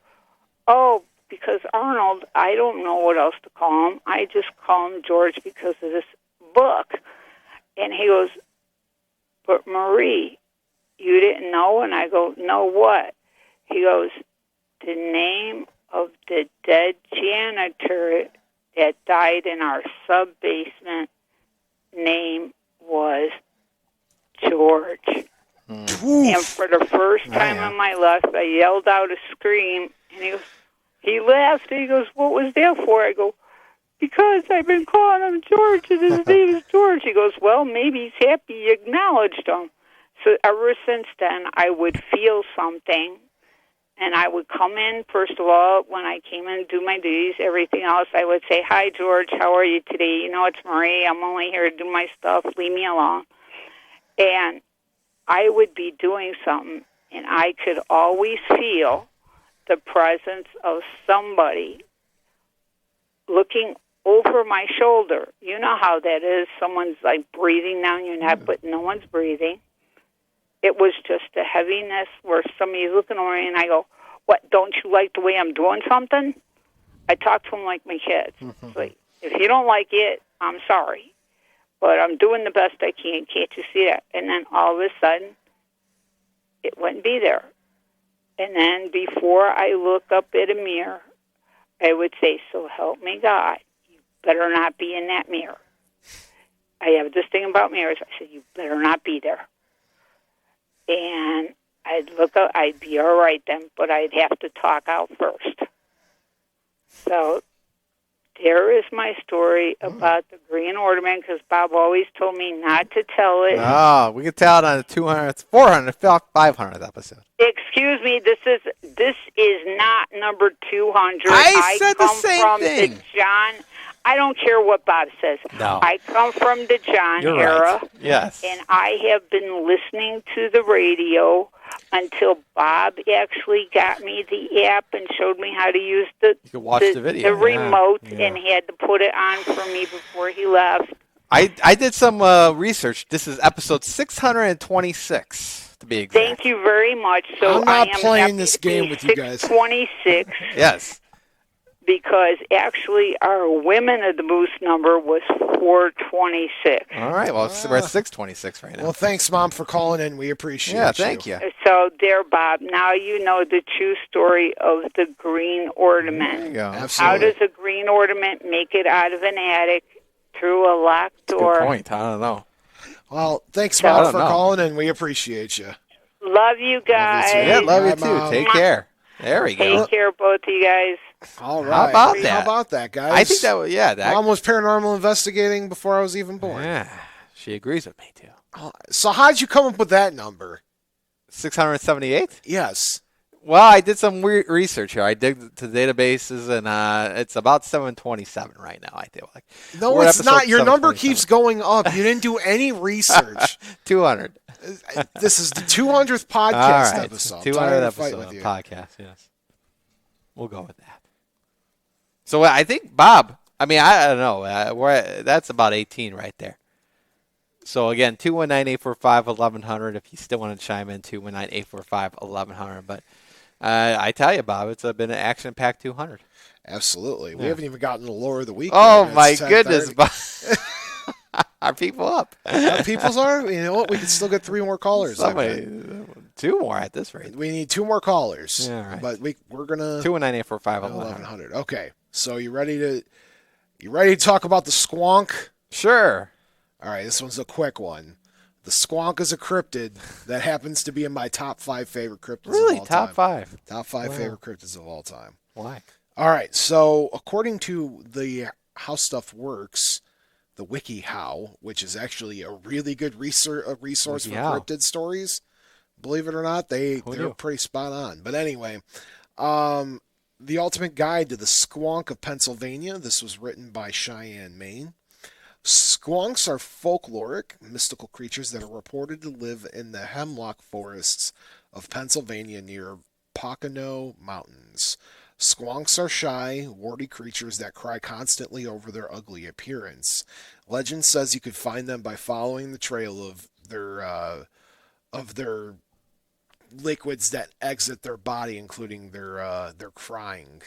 "Oh, because Arnold, I don't know what else to call him. I just call him George because of this book." And he goes, "But Marie, you didn't know?" And I go, "No, what?" He goes, "The name of the dead janitor that died in our sub-basement name was George." And for the first time in my life, I yelled out a scream, and he laughed, and he goes, "What was that for?" I go, "Because I've been calling him George, and his name is George." He goes, "Well, maybe he's happy you acknowledged him." So ever since then, I would feel something, and I would come in, first of all, when I came in to do my duties, everything else, I would say, "Hi, George, how are you today? You know, it's Marie. I'm only here to do my stuff. Leave me alone." And I would be doing something, and I could always feel the presence of somebody looking over my shoulder. You know how that is. Someone's like breathing down your neck, but no one's breathing. It was just a heaviness where somebody's looking over me, and I go, "What, don't you like the way I'm doing something?" I talk to them like my kids. It's like, if you don't like it, I'm sorry. But I'm doing the best I can. Can't you see that? And then all of a sudden, it wouldn't be there. And then before I look up at a mirror, I would say, "So help me God, you better not be in that mirror." I have this thing about mirrors. I said, "You better not be there." And I'd look up, I'd be all right then, but I'd have to talk out first. So there is my story about the green ornament, because Bob always told me not to tell it. Oh, we can tell it on the 200th, 400th, 500th episode. Excuse me, this is not number 200. I said the same from thing. The John. I don't care what Bob says. No. I come from the John You're era. right. Yes. And I have been listening to the radio until Bob actually got me the app and showed me how to use You could watch the video. remote, Yeah. and he had to put it on for me before he left. I did some research. This is episode 626 to be exact. Thank you very much. So I'm not I am playing happy this to game be with you guys. 626. Yes. Because actually our women of the boost number was 426. All right. Well, we're at 626 right now. Well, thanks, Mom, for calling in. We appreciate Yeah, thank you. So, dear Bob, now you know the true story of the green ornament. There you go. Absolutely. How does a green ornament make it out of an attic through a locked door? Good point. I don't know. Well, thanks, I Mom, don't for know. calling in. We appreciate you. Love you guys. Yeah, love you Bye, too. Mom. Take care. There we go. Take care, both of you guys. All right. How about that? How about that, guys? I think that was, Mom was paranormal investigating before I was even born. Yeah, she agrees with me too. So how'd you come up with that number? 678? Yes. Well, I did some weird research here. I digged to databases, and it's about 727 right now, I feel like. No, We're at it's not. episode Your number 727. keeps going up. You didn't do any research. 200. This is the 200th podcast All right. episode. 200 episode episode of podcast, yes. We'll go with that. So I think, Bob, I don't know. That's about 18 right there. So, again, 219-845-1100 if you still want to chime in, 219-845-1100. But I tell you, Bob, it's been an action-packed 200. Absolutely. We Yeah. haven't even gotten to the lore of the week. Oh, yet. my It's goodness. 10:30. Are people up? People's are. You know what? We can still get 3 more callers. I bet. 2 more at this rate. We need 2 more callers. Yeah, all right. But we're gonna 219-845-1100. Okay. So you ready to talk about the Squonk? Sure. All right. This one's a quick one. The Squonk is a cryptid that happens to be in my top 5 favorite cryptids Really? of all Top time. 5? Top 5 Wow. favorite cryptids of all time. Why? All right. So according to the How Stuff Works, the WikiHow, which is actually a really good resource for WikiHow. cryptid stories. Believe it or not, they're knew? pretty spot on. But anyway, The Ultimate Guide to the Squonk of Pennsylvania. This was written by Cheyenne, Maine. Squonks are folkloric, mystical creatures that are reported to live in the hemlock forests of Pennsylvania near Pocono Mountains. Squonks are shy, warty creatures that cry constantly over their ugly appearance. Legend says you could find them by following the trail of their liquids that exit their body, including their crying.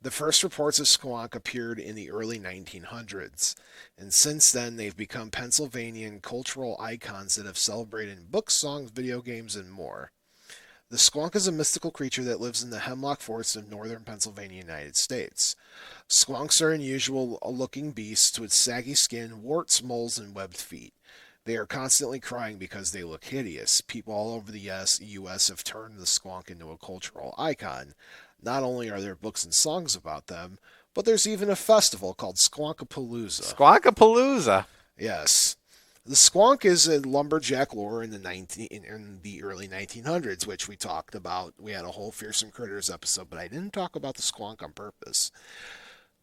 The first reports of Squonk appeared in the early 1900s, and since then they've become Pennsylvanian cultural icons that have celebrated in books, songs, video games, and more. The Squonk is a mystical creature that lives in the hemlock forests of northern Pennsylvania, United States. Squonks are unusual-looking beasts with saggy skin, warts, moles, and webbed feet. They are constantly crying because they look hideous. People all over the U.S. have turned the Squonk into a cultural icon. Not only are there books and songs about them, but there's even a festival called Squonkapalooza. Squonkapalooza. Yes. The Squonk is a lumberjack lore in the early 1900s, which we talked about. We had a whole Fearsome Critters episode, but I didn't talk about the Squonk on purpose.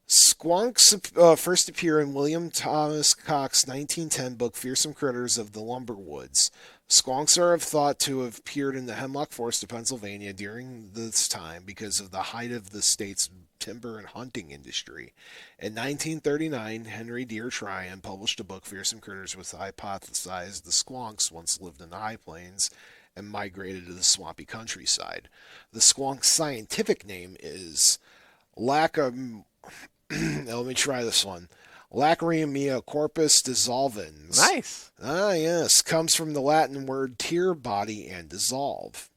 Squonks first appear in William Thomas Cox's 1910 book Fearsome Critters of the Lumberwoods. Squonks are thought to have appeared in the hemlock forest of Pennsylvania during this time because of the height of the state's timber and hunting industry. In 1939, Henry Deere Tryon published a book, Fearsome Critters, which hypothesized the Squonks once lived in the high plains and migrated to the swampy countryside. The Squonk's scientific name is let me try this one. Lacrimia corpus dissolvens. Nice. Ah, yes. Comes from the Latin word tear, body, and dissolve.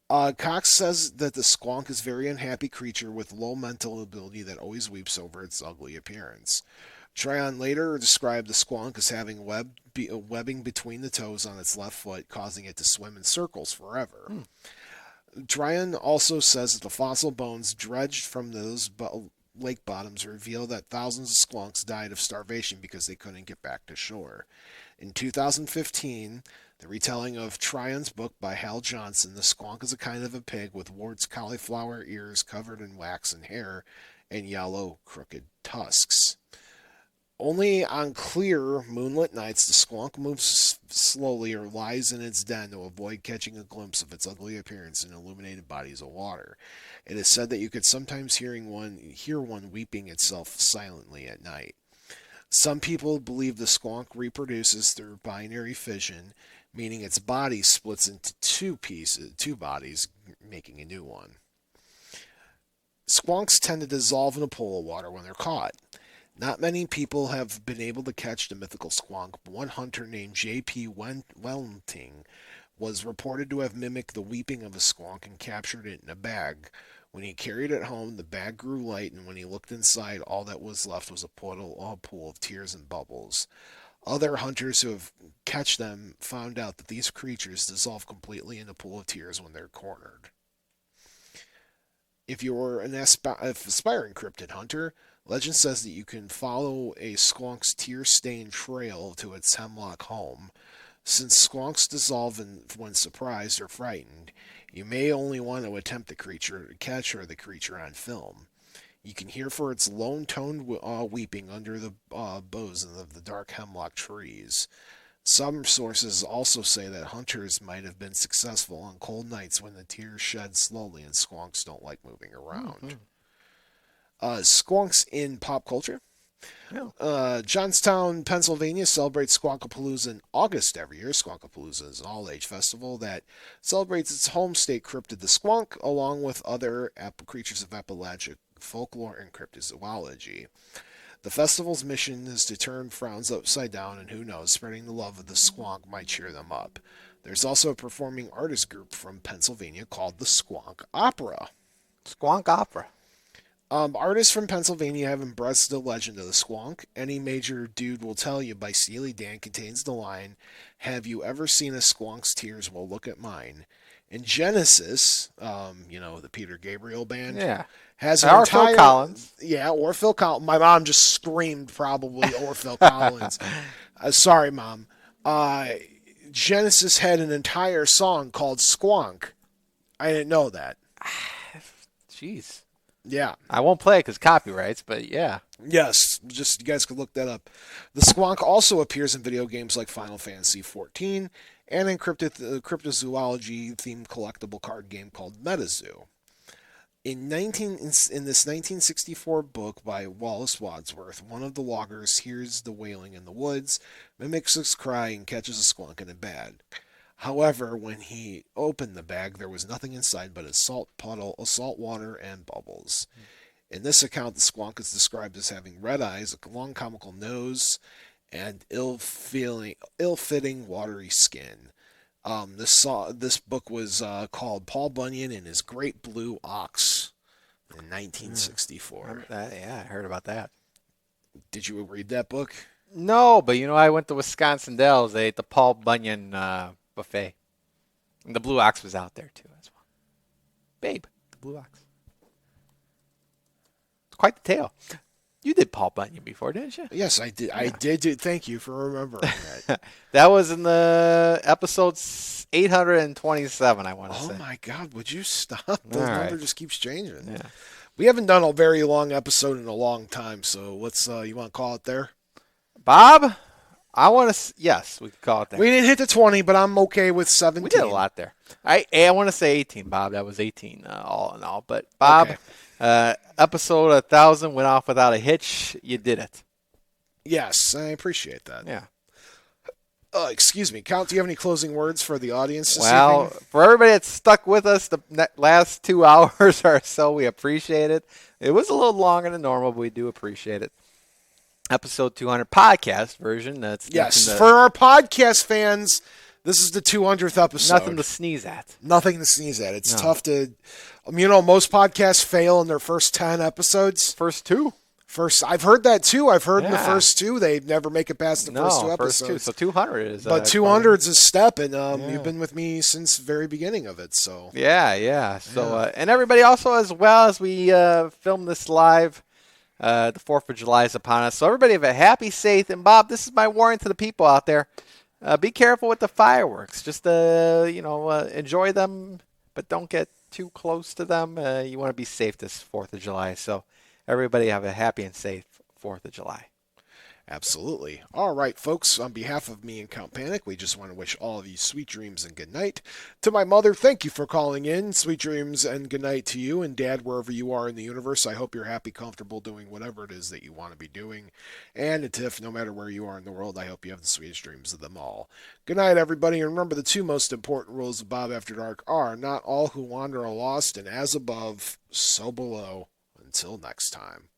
Cox says that the Squonk is a very unhappy creature with low mental ability that always weeps over its ugly appearance. Tryon later described the Squonk as having webbing between the toes on its left foot, causing it to swim in circles forever. Tryon also says that the fossil bones dredged from those lake bottoms reveal that thousands of Squonks died of starvation because they couldn't get back to shore. In 2015, the retelling of Tryon's book by Hal Johnson, the Squonk is a kind of a pig with warts, cauliflower ears covered in wax and hair, and yellow, crooked tusks. Only on clear, moonlit nights, the Squonk moves slowly or lies in its den to avoid catching a glimpse of its ugly appearance in illuminated bodies of water. It is said that you could sometimes hear one weeping itself silently at night. Some people believe the squonk reproduces through binary fission, meaning its body splits into two bodies, making a new one. Squonks tend to dissolve in a pool of water when they're caught. Not many people have been able to catch the mythical squonk, but one hunter named J.P. Welting was reported to have mimicked the weeping of a squonk and captured it in a bag. When he carried it home, the bag grew light, and when he looked inside, all that was left was a pool of tears and bubbles. Other hunters who have catched them found out that these creatures dissolve completely in a pool of tears when they're cornered. If you're an aspiring cryptid hunter, legend says that you can follow a squonk's tear-stained trail to its hemlock home. Since squonks dissolve when surprised or frightened, you may only want to attempt the creature on film. You can hear for its lone-toned weeping under the boughs of the dark hemlock trees. Some sources also say that hunters might have been successful on cold nights when the tears shed slowly and squonks don't like moving around. Squonks in pop culture. Johnstown, Pennsylvania celebrates Squonkapalooza in August every year. Squonkapalooza is an all-age festival that celebrates its home state cryptid, the squonk, along with other creatures of Appalachian folklore and cryptozoology. The festival's mission is to turn frowns upside down, and who knows, spreading the love of the squonk might cheer them up. There's also a performing artist group from Pennsylvania called the Squonk Opera. Squonk Opera. Artists from Pennsylvania have embraced the legend of the squonk. Any Major Dude Will Tell You by Steely Dan contains the line, "Have you ever seen a squonk's tears? Well, look at mine." And Genesis, the Peter Gabriel band, has an entire... Phil Collins. Yeah, or Phil Collins. My mom just screamed probably, or Phil Collins. Sorry, Mom. Genesis had an entire song called Squonk. I didn't know that. Jeez. Yeah. I won't play it because copyrights, but yeah. Yes, just you guys could look that up. The squonk also appears in video games like Final Fantasy XIV and in cryptozoology-themed collectible card game called MetaZoo. In this 1964 book by Wallace Wadsworth, one of the loggers hears the wailing in the woods, mimics its cry, and catches a squonk in a bag. However, when he opened the bag, there was nothing inside but a salt puddle of salt water and bubbles. In this account, the squonk is described as having red eyes, a long comical nose, and ill-fitting watery skin. This book was called Paul Bunyan and His Great Blue Ox in 1964. I heard about that. Did you read that book? No, but I went to Wisconsin Dells. They ate the Paul Bunyan buffet. And the Blue Ox was out there too as well. Babe, the Blue Ox. It's quite the tale. You did Paul Bunyan before, didn't you? Yes, I did. Yeah. I did. Thank you for remembering that. That was in the episode 827, I want to say. Oh my God, would you stop? The number just keeps changing. Yeah. We haven't done a very long episode in a long time, so let's, you want to call it there? Bob? I want to. Yes, we could call it that. We didn't hit the 20, but I'm okay with 17. We did a lot there. I want to say 18, Bob. That was 18 all in all. But Bob, episode 1000 went off without a hitch. You did it. Yes, I appreciate that. Yeah. Excuse me, Count. Do you have any closing words for the audience this evening? For everybody that's stuck with us the last 2 hours or so, we appreciate it. It was a little longer than normal, but we do appreciate it. Episode 200 podcast version. For our podcast fans, this is the 200th episode. Nothing to sneeze at. Nothing to sneeze at. It's tough to, most podcasts fail in their first 10 episodes. First two. I've heard that too. I've heard in the first two they never make it past the first two episodes. First two. So 200 is. But 200 is a step, and you've been with me since the very beginning of it. So yeah. So and everybody also, as well as we film this live. The 4th of July is upon us. So everybody have a happy, safe, and Bob, this is my warning to the people out there. Be careful with the fireworks. Just, enjoy them, but don't get too close to them. You want to be safe this 4th of July. So everybody have a happy and safe 4th of July. Absolutely. All right, folks, on behalf of me and Count Panic, we just want to wish all of you sweet dreams and good night. To my mother, thank you for calling in. Sweet dreams and good night to you. And Dad, wherever you are in the universe, I hope you're happy, comfortable doing whatever it is that you want to be doing. And to Tiff, no matter where you are in the world, I hope you have the sweetest dreams of them all. Good night, everybody. And remember, the two most important rules of Bob After Dark are not all who wander are lost, and as above, so below. Until next time.